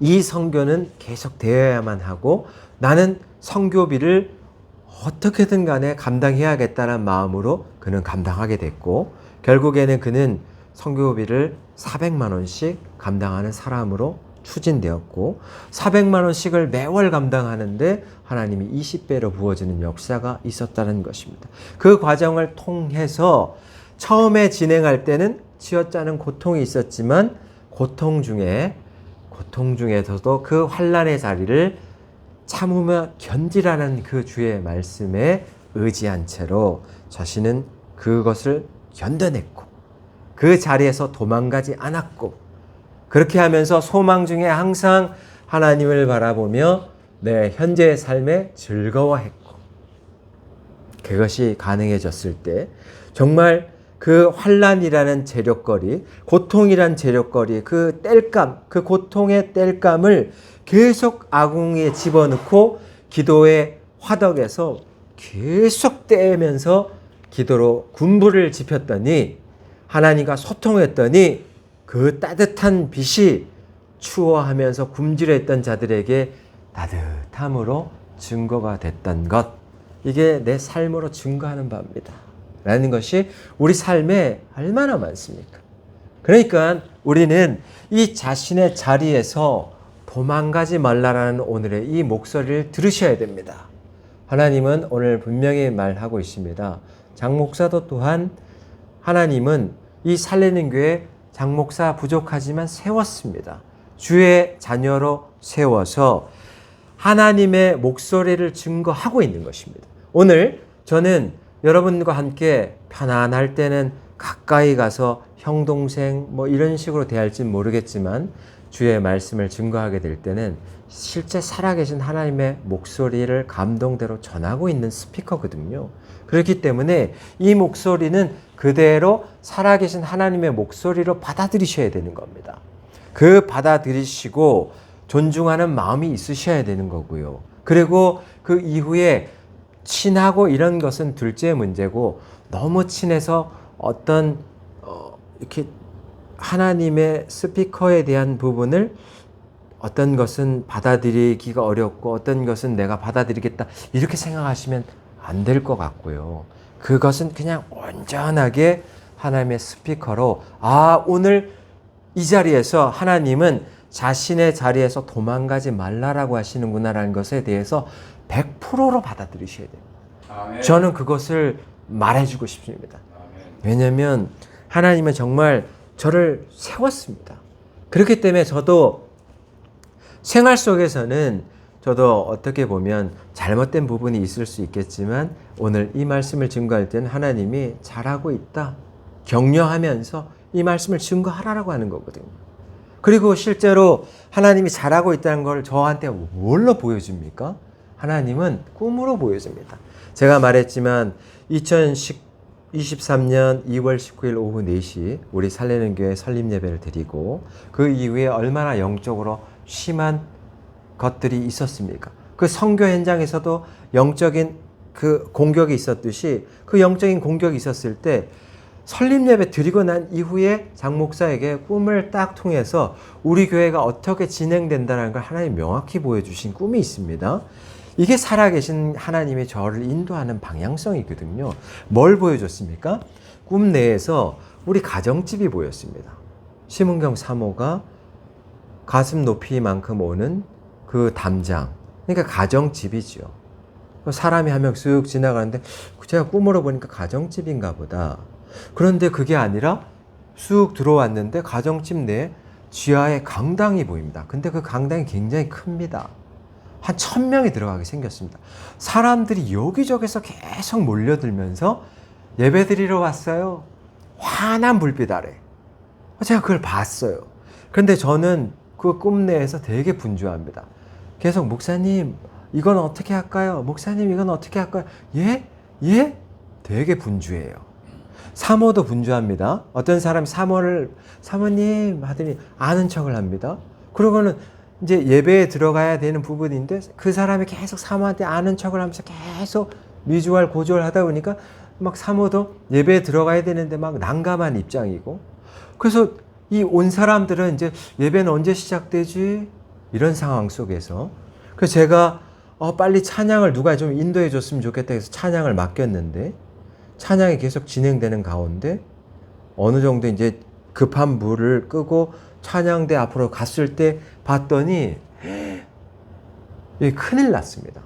이 선교는 계속 되어야만 하고 나는 선교비를 어떻게든 간에 감당해야겠다는 마음으로 그는 감당하게 됐고 결국에는 그는 선교비를 400만 원씩 감당하는 사람으로 추진되었고 400만 원씩을 매월 감당하는데 하나님이 20배로 부어주는 역사가 있었다는 것입니다. 그 과정을 통해서 처음에 진행할 때는 쥐어짜는 고통이 있었지만 고통 중에서도 그 환난의 자리를 참으며 견디라는 그 주의 말씀에 의지한 채로 자신은 그것을 견뎌냈고 그 자리에서 도망가지 않았고 그렇게 하면서 소망 중에 항상 하나님을 바라보며 내 현재의 삶에 즐거워했고 그것이 가능해졌을 때 정말 그 환난이라는 재력거리, 고통이란 재력거리, 그 땔감, 그 고통의 땔감을 계속 아궁이에 집어넣고 기도의 화덕에서 계속 떼면서 기도로 군부를 지폈더니 하나님과 소통했더니 그 따뜻한 빛이 추워하면서 굶주려있던 자들에게 따뜻함으로 증거가 됐던 것. 이게 내 삶으로 증거하는 바입니다. 라는 것이 우리 삶에 얼마나 많습니까? 그러니까 우리는 이 자신의 자리에서 도망가지 말라라는 오늘의 이 목소리를 들으셔야 됩니다. 하나님은 오늘 분명히 말하고 있습니다. 장 목사도 또한 하나님은 이 살리는 교회 장 목사 부족하지만 세웠습니다. 주의 자녀로 세워서 하나님의 목소리를 증거하고 있는 것입니다. 오늘 저는 여러분과 함께 편안할 때는 가까이 가서 형, 동생 뭐 이런 식으로 대할지는 모르겠지만 주의 말씀을 증거하게 될 때는 실제 살아계신 하나님의 목소리를 감동대로 전하고 있는 스피커거든요. 그렇기 때문에 이 목소리는 그대로 살아계신 하나님의 목소리로 받아들이셔야 되는 겁니다. 그 받아들이시고 존중하는 마음이 있으셔야 되는 거고요. 그리고 그 이후에 친하고 이런 것은 둘째 문제고 너무 친해서 어떤 이렇게 하나님의 스피커에 대한 부분을 어떤 것은 받아들이기가 어렵고 어떤 것은 내가 받아들이겠다 이렇게 생각하시면 안 될 것 같고요. 그것은 그냥 온전하게 하나님의 스피커로 오늘 이 자리에서 하나님은 자신의 자리에서 도망가지 말라라고 하시는구나라는 것에 대해서 100%로 받아들이셔야 됩니다. 아멘. 저는 그것을 말해주고 싶습니다. 아멘. 왜냐하면 하나님은 정말 저를 세웠습니다. 그렇기 때문에 저도 생활 속에서는 저도 어떻게 보면 잘못된 부분이 있을 수 있겠지만 오늘 이 말씀을 증거할 때는 하나님이 잘하고 있다, 격려하면서 이 말씀을 증거하라고 하는 거거든요. 그리고 실제로 하나님이 잘하고 있다는 걸 저한테 뭘로 보여줍니까? 하나님은 꿈으로 보여줍니다. 제가 말했지만 2023년 2월 19일 오후 4시 우리 살리는 교회 설립 예배를 드리고 그 이후에 얼마나 영적으로 심한 것들이 있었습니까? 그 선교 현장에서도 영적인 그 공격이 있었듯이 그 영적인 공격이 있었을 때 설립 예배 드리고 난 이후에 장 목사에게 꿈을 딱 통해서 우리 교회가 어떻게 진행된다는 걸 하나님 명확히 보여주신 꿈이 있습니다. 이게 살아계신 하나님이 저를 인도하는 방향성이거든요. 뭘 보여줬습니까? 꿈 내에서 우리 가정집이 보였습니다. 심은경 사모가 가슴 높이만큼 오는 그 담장, 그러니까 가정집이죠. 사람이 한 명 쓱 지나가는데 제가 꿈으로 보니까 가정집인가 보다. 그런데 그게 아니라 쑥 들어왔는데 가정집 내에 지하에 강당이 보입니다. 근데 그 강당이 굉장히 큽니다. 한 1000명이 들어가게 생겼습니다. 사람들이 여기저기서 계속 몰려들면서 예배드리러 왔어요. 환한 불빛 아래. 제가 그걸 봤어요. 그런데 저는 그 꿈 내에서 되게 분주합니다. 계속 목사님 이건 어떻게 할까요? 목사님 이건 어떻게 할까요? 예? 예? 되게 분주해요. 사모도 분주합니다. 어떤 사람이 사모님 하더니 아는 척을 합니다. 그러고는 이제 예배에 들어가야 되는 부분인데 그 사람이 계속 사모한테 아는 척을 하면서 계속 미주알 고주알 하다 보니까 막 사모도 예배에 들어가야 되는데 막 난감한 입장이고, 그래서 이 온 사람들은 이제 예배는 언제 시작되지? 이런 상황 속에서 그래서 제가 빨리 찬양을 누가 좀 인도해 줬으면 좋겠다 해서 찬양을 맡겼는데 찬양이 계속 진행되는 가운데 어느 정도 이제 급한 불을 끄고 찬양대 앞으로 갔을 때 봤더니 큰일 났습니다.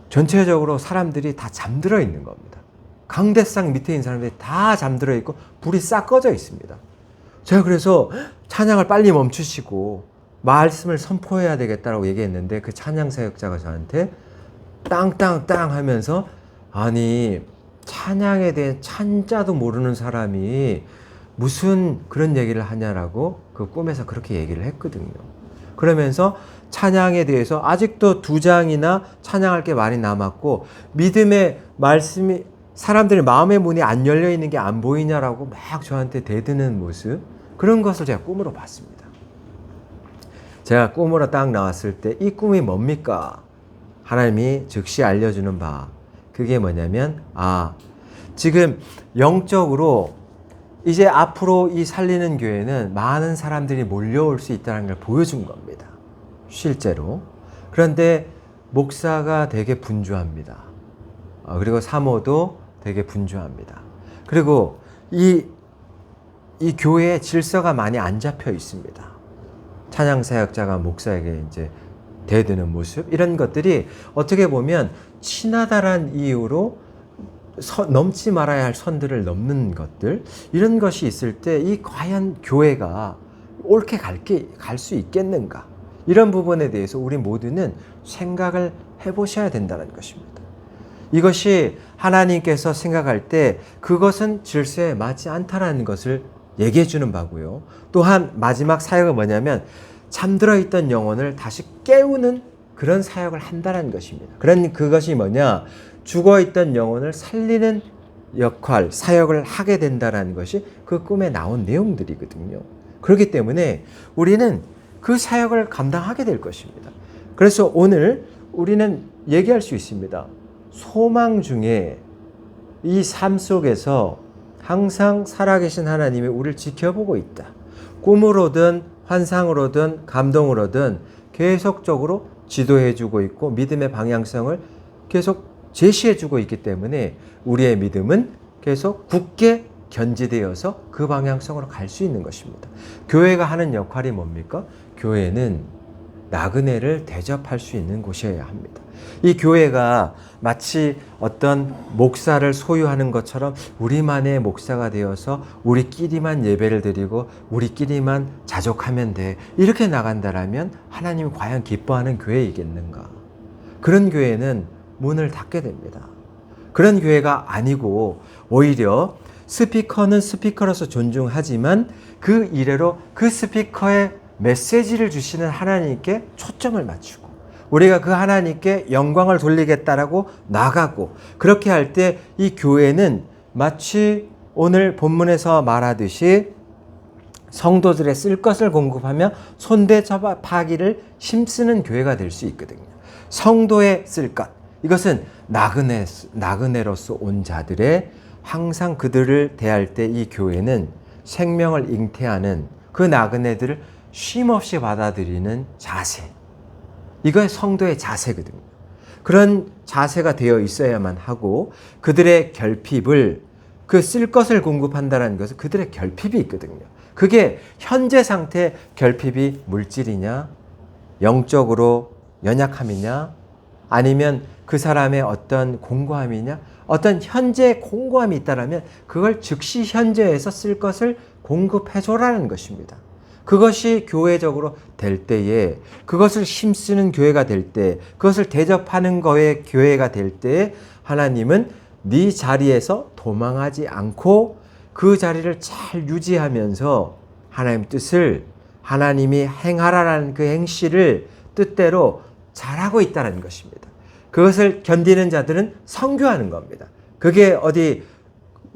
전체적으로 사람들이 다 잠들어 있는 겁니다. 강대상 밑에 있는 사람들이 다 잠들어 있고 불이 싹 꺼져 있습니다. 제가 그래서 찬양을 빨리 멈추시고 말씀을 선포해야 되겠다라고 얘기했는데 그 찬양 사역자가 저한테 땅땅땅 하면서 아니 찬양에 대한 찬자도 모르는 사람이 무슨 그런 얘기를 하냐라고 그 꿈에서 그렇게 얘기를 했거든요. 그러면서 찬양에 대해서 아직도 2장이나 찬양할 게 많이 남았고 믿음의 말씀이 사람들의 마음의 문이 안 열려 있는 게 안 보이냐라고 막 저한테 대드는 모습, 그런 것을 제가 꿈으로 봤습니다. 제가 꿈으로 딱 나왔을 때 이 꿈이 뭡니까? 하나님이 즉시 알려주는 바, 그게 뭐냐면 지금 영적으로 이제 앞으로 이 살리는 교회는 많은 사람들이 몰려올 수 있다는 걸 보여준 겁니다. 실제로. 그런데 목사가 되게 분주합니다. 그리고 사모도 되게 분주합니다. 그리고 이 교회의 질서가 많이 안 잡혀 있습니다. 찬양 사역자가 목사에게 이제 대드는 모습, 이런 것들이 어떻게 보면 친하다란 이유로 넘지 말아야 할 선들을 넘는 것들, 이런 것이 있을 때 이 과연 교회가 옳게 갈 수 있겠는가, 이런 부분에 대해서 우리 모두는 생각을 해보셔야 된다는 것입니다. 이것이 하나님께서 생각할 때 그것은 질서에 맞지 않다라는 것을 얘기해 주는 바고요. 또한 마지막 사역은 뭐냐면 잠들어 있던 영혼을 다시 깨우는 그런 사역을 한다는 것입니다. 그것이 뭐냐? 죽어 있던 영혼을 살리는 역할, 사역을 하게 된다는 것이 그 꿈에 나온 내용들이거든요. 그렇기 때문에 우리는 그 사역을 감당하게 될 것입니다. 그래서 오늘 우리는 얘기할 수 있습니다. 소망 중에 이 삶 속에서 항상 살아계신 하나님이 우리를 지켜보고 있다. 꿈으로든 환상으로든 감동으로든 계속적으로 지도해주고 있고 믿음의 방향성을 계속 제시해주고 있기 때문에 우리의 믿음은 계속 굳게 견지되어서 그 방향성으로 갈 수 있는 것입니다. 교회가 하는 역할이 뭡니까? 교회는 나그네를 대접할 수 있는 곳이어야 합니다. 이 교회가 마치 어떤 목사를 소유하는 것처럼 우리만의 목사가 되어서 우리끼리만 예배를 드리고 우리끼리만 자족하면 돼, 이렇게 나간다라면 하나님이 과연 기뻐하는 교회이겠는가? 그런 교회는 문을 닫게 됩니다. 그런 교회가 아니고 오히려 스피커는 스피커로서 존중하지만 그 이래로 그 스피커의 메시지를 주시는 하나님께 초점을 맞추고 우리가 그 하나님께 영광을 돌리겠다라고 나가고 그렇게 할 때 이 교회는 마치 오늘 본문에서 말하듯이 성도들의 쓸 것을 공급하며 손대파기를 힘쓰는 교회가 될 수 있거든요. 성도의 쓸 것, 이것은 나그네로서 온 자들의 항상 그들을 대할 때 이 교회는 생명을 잉태하는 그 나그네들을 쉼없이 받아들이는 자세, 이거의 성도의 자세거든요. 그런 자세가 되어 있어야만 하고 그들의 결핍을 그 쓸 것을 공급한다는 것은 그들의 결핍이 있거든요. 그게 현재 상태 결핍이 물질이냐, 영적으로 연약함이냐, 아니면 그 사람의 어떤 공고함이냐, 어떤 현재 공고함이 있다면 그걸 즉시 현재에서 쓸 것을 공급해줘라는 것입니다. 그것이 교회적으로 될 때에, 그것을 힘쓰는 교회가 될 때, 그것을 대접하는 거의 교회가 될 때에 하나님은 네 자리에서 도망하지 않고 그 자리를 잘 유지하면서 하나님 뜻을, 하나님이 행하라라는 그 행실을 뜻대로 잘하고 있다는 것입니다. 그것을 견디는 자들은 선교하는 겁니다. 그게 어디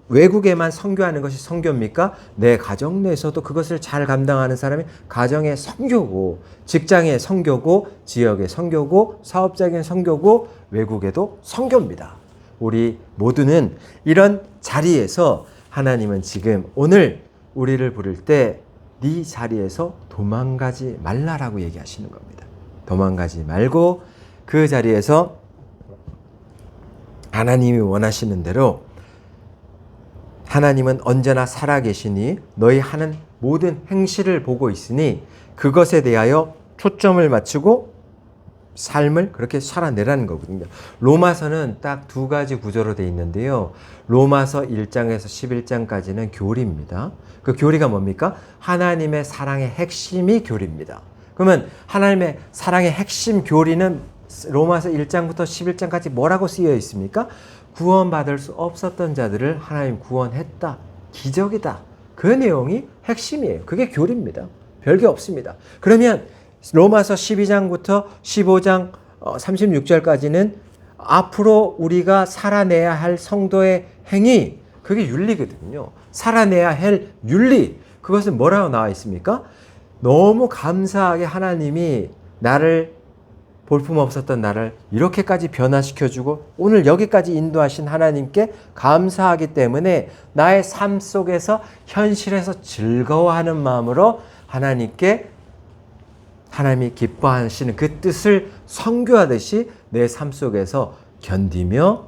외국에만 선교하는 것이 선교입니까? 내 가정 내에서도 그것을 잘 감당하는 사람이 가정의 선교고, 직장의 선교고, 지역의 선교고, 사업적인 선교고, 외국에도 선교입니다. 우리 모두는 이런 자리에서 하나님은 지금 오늘 우리를 부를 때 네 자리에서 도망가지 말라라고 얘기하시는 겁니다. 도망가지 말고 그 자리에서 하나님이 원하시는 대로, 하나님은 언제나 살아계시니 너희 하는 모든 행실을 보고 있으니 그것에 대하여 초점을 맞추고 삶을 그렇게 살아내라는 거거든요. 로마서는 딱 두 가지 구조로 되어 있는데요. 로마서 1장에서 11장까지는 교리입니다. 그 교리가 뭡니까? 하나님의 사랑의 핵심이 교리입니다. 그러면 하나님의 사랑의 핵심 교리는 로마서 1장부터 11장까지 뭐라고 쓰여 있습니까? 구원받을 수 없었던 자들을 하나님 구원했다. 기적이다. 그 내용이 핵심이에요. 그게 교리입니다. 별게 없습니다. 그러면 로마서 12장부터 15장 36절까지는 앞으로 우리가 살아내야 할 성도의 행위, 그게 윤리거든요. 살아내야 할 윤리, 그것은 뭐라고 나와 있습니까? 너무 감사하게 하나님이 나를, 볼품없었던 나를 이렇게까지 변화시켜주고 오늘 여기까지 인도하신 하나님께 감사하기 때문에 나의 삶 속에서 현실에서 즐거워하는 마음으로 하나님께, 하나님이 기뻐하시는 그 뜻을 선교하듯이 내 삶 속에서 견디며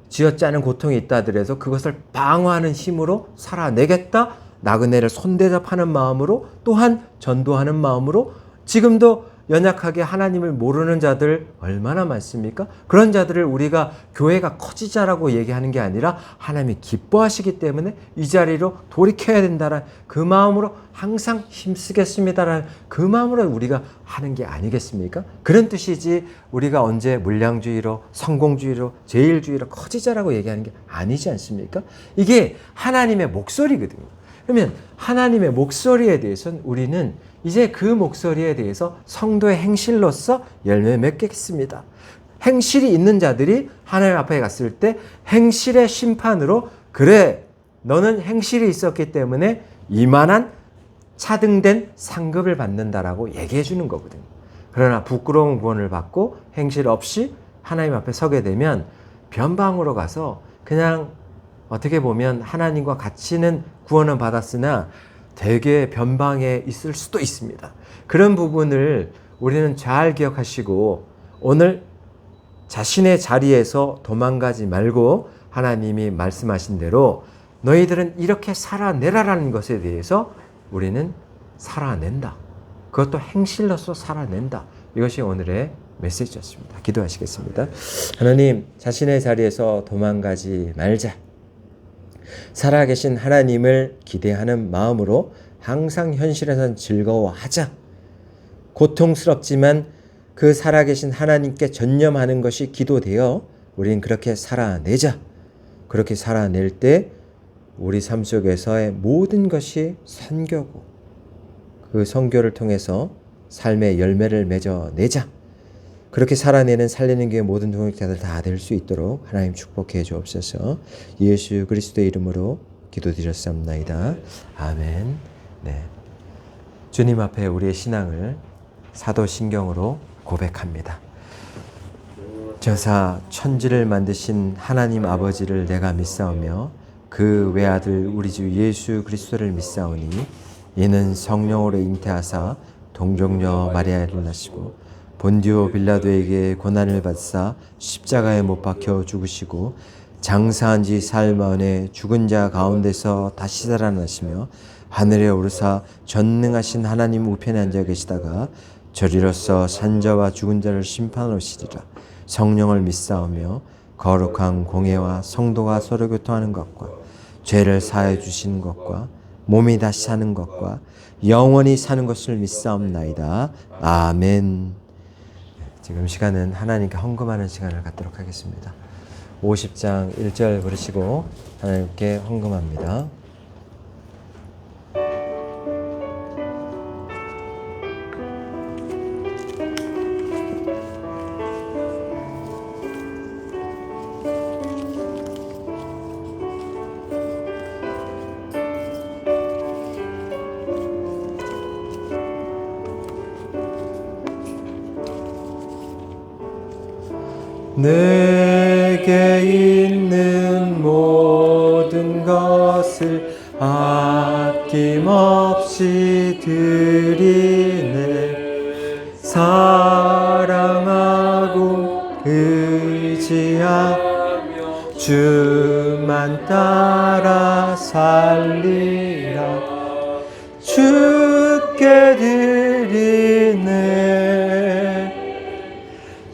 지었지 않은 고통이 있다 하더라도 그것을 방어하는 힘으로 살아내겠다. 나그네를 손대접하는 마음으로, 또한 전도하는 마음으로, 지금도 연약하게 하나님을 모르는 자들 얼마나 많습니까? 그런 자들을 우리가 교회가 커지자라고 얘기하는 게 아니라 하나님이 기뻐하시기 때문에 이 자리로 돌이켜야 된다는 그 마음으로 항상 힘쓰겠습니다라는 그 마음으로 우리가 하는 게 아니겠습니까? 그런 뜻이지 우리가 언제 물량주의로, 성공주의로, 제일주의로 커지자라고 얘기하는 게 아니지 않습니까? 이게 하나님의 목소리거든요. 그러면 하나님의 목소리에 대해서는 우리는 이제 그 목소리에 대해서 성도의 행실로서 열매 맺겠습니다. 행실이 있는 자들이 하나님 앞에 갔을 때 행실의 심판으로, 그래 너는 행실이 있었기 때문에 이만한 차등된 상급을 받는다라고 얘기해 주는 거거든요. 그러나 부끄러운 구원을 받고 행실 없이 하나님 앞에 서게 되면 변방으로 가서 그냥 어떻게 보면 하나님과 같이는 구원은 받았으나 되게 변방에 있을 수도 있습니다. 그런 부분을 우리는 잘 기억하시고 오늘 자신의 자리에서 도망가지 말고 하나님이 말씀하신 대로 너희들은 이렇게 살아내라라는 것에 대해서 우리는 살아낸다. 그것도 행실로서 살아낸다. 이것이 오늘의 메시지였습니다. 기도하시겠습니다. 하나님, 자신의 자리에서 도망가지 말자. 살아계신 하나님을 기대하는 마음으로 항상 현실에선 즐거워하자. 고통스럽지만 그 살아계신 하나님께 전념하는 것이 기도되어 우린 그렇게 살아내자. 그렇게 살아낼 때 우리 삶 속에서의 모든 것이 선교고 그 선교를 통해서 삶의 열매를 맺어내자. 그렇게 살아내는 살리는 교회 모든 동역자들 다 될 수 있도록 하나님 축복해 주옵소서. 예수 그리스도의 이름으로 기도드렸사옵나이다. 아멘. 네. 주님 앞에 우리의 신앙을 사도신경으로 고백합니다. 저사 천지를 만드신 하나님 아버지를 내가 믿사오며 그 외아들 우리 주 예수 그리스도를 믿사오니 이는 성령으로 잉태하사 동정녀 마리아를 낳으시고 본디오 빌라도에게 고난을 받사 십자가에 못 박혀 죽으시고 장사한 지 사흘 만에 죽은 자 가운데서 다시 살아나시며 하늘에 오르사 전능하신 하나님 우편에 앉아 계시다가 저리로서 산자와 죽은 자를 심판하시리라. 성령을 믿사오며 거룩한 공예와 성도가 서로 교통하는 것과 죄를 사하여 주시는 것과 몸이 다시 사는 것과 영원히 사는 것을 믿사옵나이다. 아멘. 지금 시간은 하나님께 헌금하는 시간을 갖도록 하겠습니다. 50장 1절 부르시고 하나님께 헌금합니다. 내게 있는 모든 것을 아낌없이 드리네. 사랑하고 의지하며 주만 따라 살리라. 주께 드리네.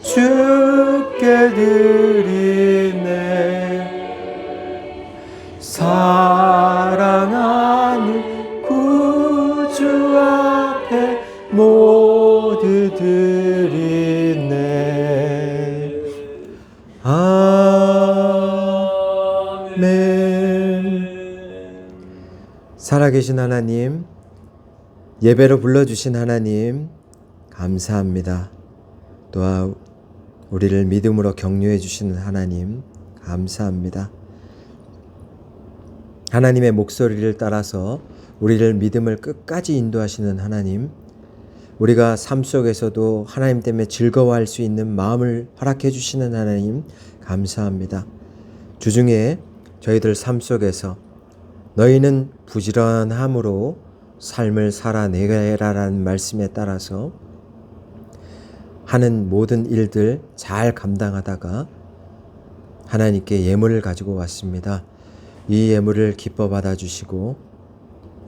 주께 드리네. 사랑하는 구주 앞에 모두 드리네. 아멘. 살아계신 하나님, 예배로 불러주신 하나님 감사합니다. 또한 우리를 믿음으로 격려해 주시는 하나님 감사합니다. 하나님의 목소리를 따라서 우리를 믿음을 끝까지 인도하시는 하나님, 우리가 삶 속에서도 하나님 때문에 즐거워할 수 있는 마음을 허락해 주시는 하나님 감사합니다. 주중에 저희들 삶 속에서 너희는 부지런함으로 삶을 살아내라라는 말씀에 따라서 하는 모든 일들 잘 감당하다가 하나님께 예물을 가지고 왔습니다. 이 예물을 기뻐 받아주시고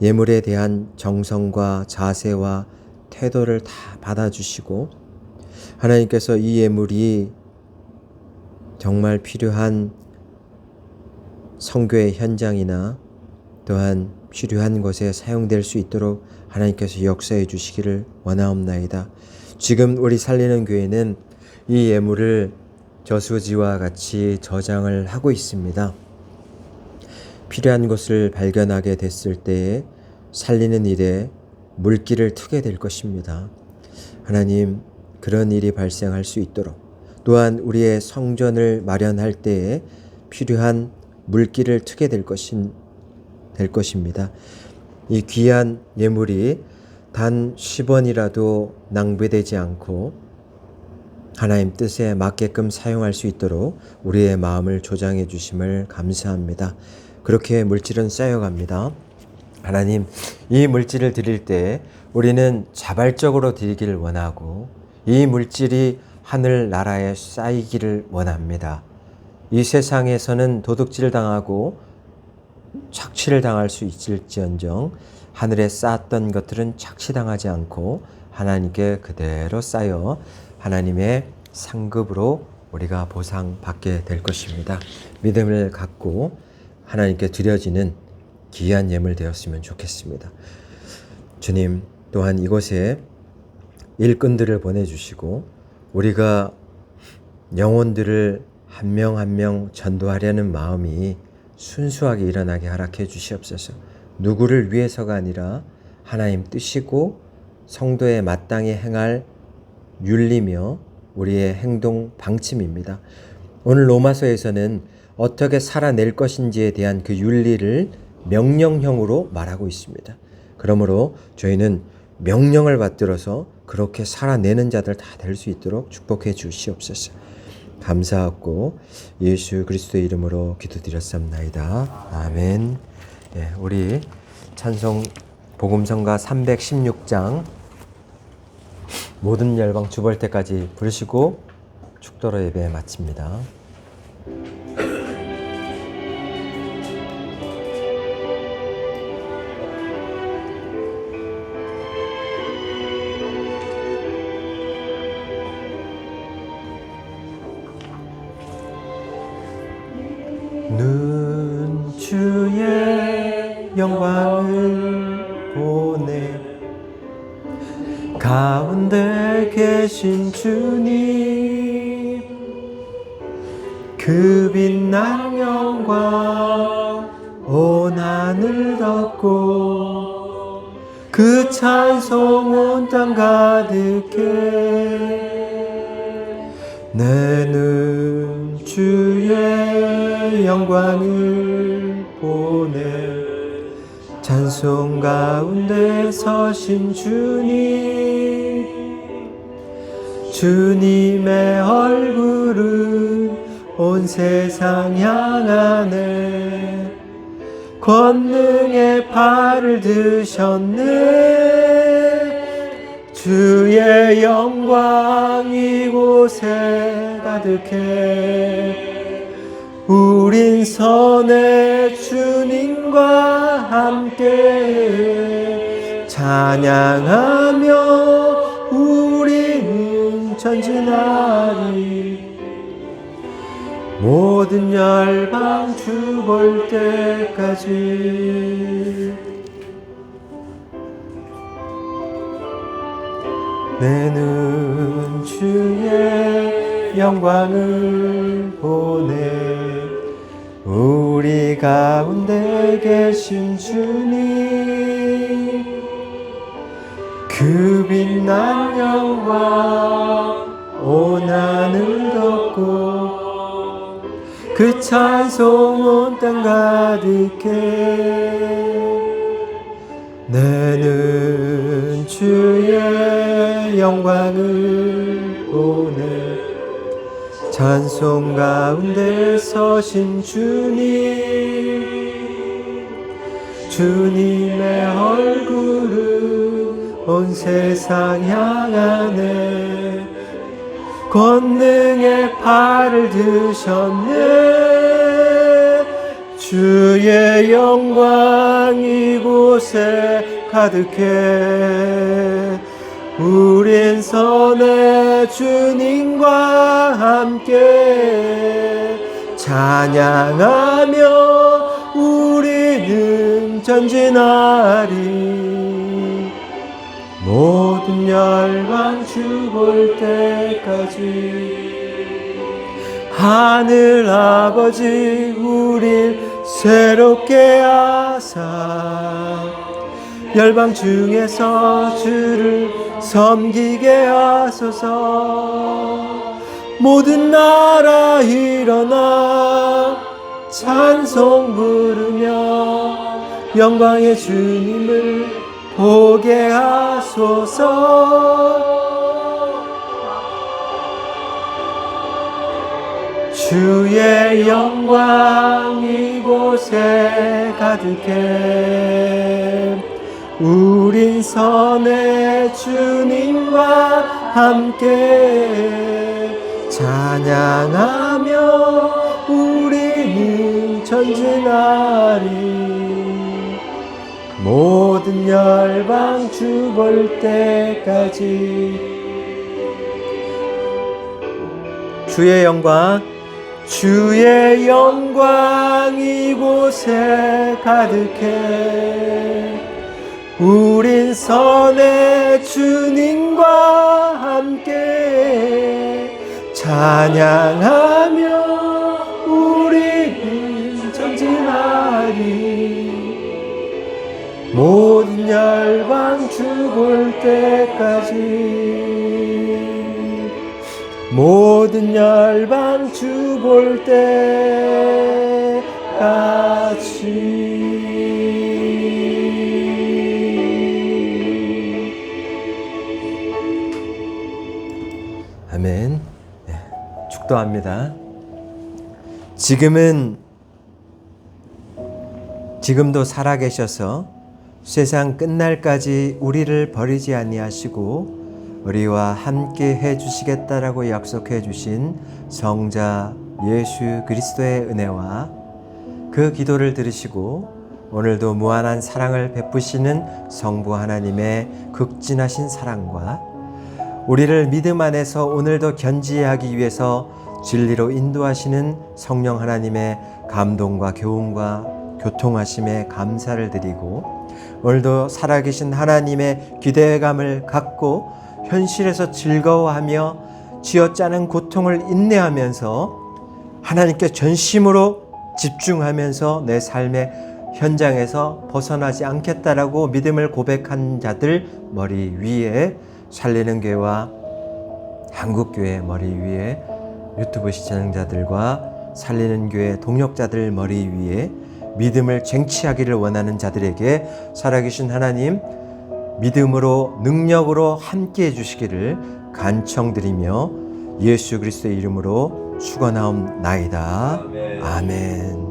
예물에 대한 정성과 자세와 태도를 다 받아주시고 하나님께서 이 예물이 정말 필요한 선교의 현장이나 또한 필요한 것에 사용될 수 있도록 하나님께서 역사해 주시기를 원하옵나이다. 지금 우리 살리는 교회는 이 예물을 저수지와 같이 저장을 하고 있습니다. 필요한 것을 발견하게 됐을 때에 살리는 일에 물기를 트게 될 것입니다. 하나님, 그런 일이 발생할 수 있도록 또한 우리의 성전을 마련할 때에 필요한 물기를 트게 될 것입니다. 이 귀한 예물이 단 10원이라도 낭비되지 않고 하나님 뜻에 맞게끔 사용할 수 있도록 우리의 마음을 조장해 주심을 감사합니다. 그렇게 물질은 쌓여갑니다. 하나님, 이 물질을 드릴 때 우리는 자발적으로 드리기를 원하고 이 물질이 하늘나라에 쌓이기를 원합니다. 이 세상에서는 도둑질 당하고 착취를 당할 수 있을지언정 하늘에 쌓았던 것들은 착취당하지 않고 하나님께 그대로 쌓여 하나님의 상급으로 우리가 보상받게 될 것입니다. 믿음을 갖고 하나님께 드려지는 귀한 예물 되었으면 좋겠습니다. 주님, 또한 이곳에 일꾼들을 보내주시고 우리가 영혼들을 한 명 한 명 전도하려는 마음이 순수하게 일어나게 허락해 주시옵소서. 누구를 위해서가 아니라 하나님 뜻이고 성도에 마땅히 행할 윤리며 우리의 행동 방침입니다. 오늘 로마서에서는 어떻게 살아낼 것인지에 대한 그 윤리를 명령형으로 말하고 있습니다. 그러므로 저희는 명령을 받들어서 그렇게 살아내는 자들 다 될 수 있도록 축복해 주시옵소서. 감사하고 예수 그리스도의 이름으로 기도드렸습니다. 아멘. 예, 우리 찬송 복음성가 316장 모든 열방 주볼 때까지 부르시고 축도로 예배 마칩니다. 눈 주의 영광을 보내 가운데 계신 주님 그 빛난 영광 온 하늘 덮고 그 찬송 온 땅 가득해 내 눈 주의 영광을 보내 찬송 가운데 서신 주님 주님의 얼굴은 온 세상 향하네 권능의 팔을 드셨네 주의 영광 이곳에 가득해 우린 선의 주님과 함께 찬양하며 우리는 전진하리 모든 열방 주 볼 때까지 내 눈 주의 영광을 보내 우리 가운데 계신 주님 그 빛난 영광 온 하늘 덮고 그 찬송 온 땅 가득해 내는 주의 영광을 보내 찬송 가운데 서신 주님 주님의 얼굴은 온 세상 향하네 권능의 팔을 드셨네 주의 영광 이곳에 가득해 우린 선의 주님과 함께 찬양하며 우리는 전진하리 모든 열방 주 볼 때까지 하늘 아버지 우릴 새롭게 하사 열방 중에서 주를 섬기게 하소서 모든 나라 일어나 찬송 부르며 영광의 주님을 보게 하소서 주의 영광 이곳에 가득해 우린 선의 주님과 함께 찬양하며 우리는 전진하리 모든 열방 주 볼 때까지 주의 영광 이곳에 가득해 우린 선의 주님과 함께 찬양하며 우리 전진하리. 모든 열방 죽을 때까지, 모든 열방 죽을 때까지. 아멘. 네, 축도합니다. 지금도 살아계셔서 세상 끝날까지 우리를 버리지 아니하시고 우리와 함께 해주시겠다라고 약속해 주신 성자 예수 그리스도의 은혜와 그 기도를 들으시고 오늘도 무한한 사랑을 베푸시는 성부 하나님의 극진하신 사랑과 우리를 믿음 안에서 오늘도 견지하기 위해서 진리로 인도하시는 성령 하나님의 감동과 교훈과 교통하심에 감사를 드리고 오늘도 살아계신 하나님의 기대감을 갖고 현실에서 즐거워하며 쥐어짜는 고통을 인내하면서 하나님께 전심으로 집중하면서 내 삶의 현장에서 벗어나지 않겠다라고 믿음을 고백한 자들 머리 위에 살리는 교회와 한국교회 머리 위에 유튜브 시청자들과 살리는 교회 동역자들 머리 위에 믿음을 쟁취하기를 원하는 자들에게 살아계신 하나님 믿음으로 능력으로 함께 해주시기를 간청드리며 예수 그리스도의 이름으로 축원하옵나이다. 아멘.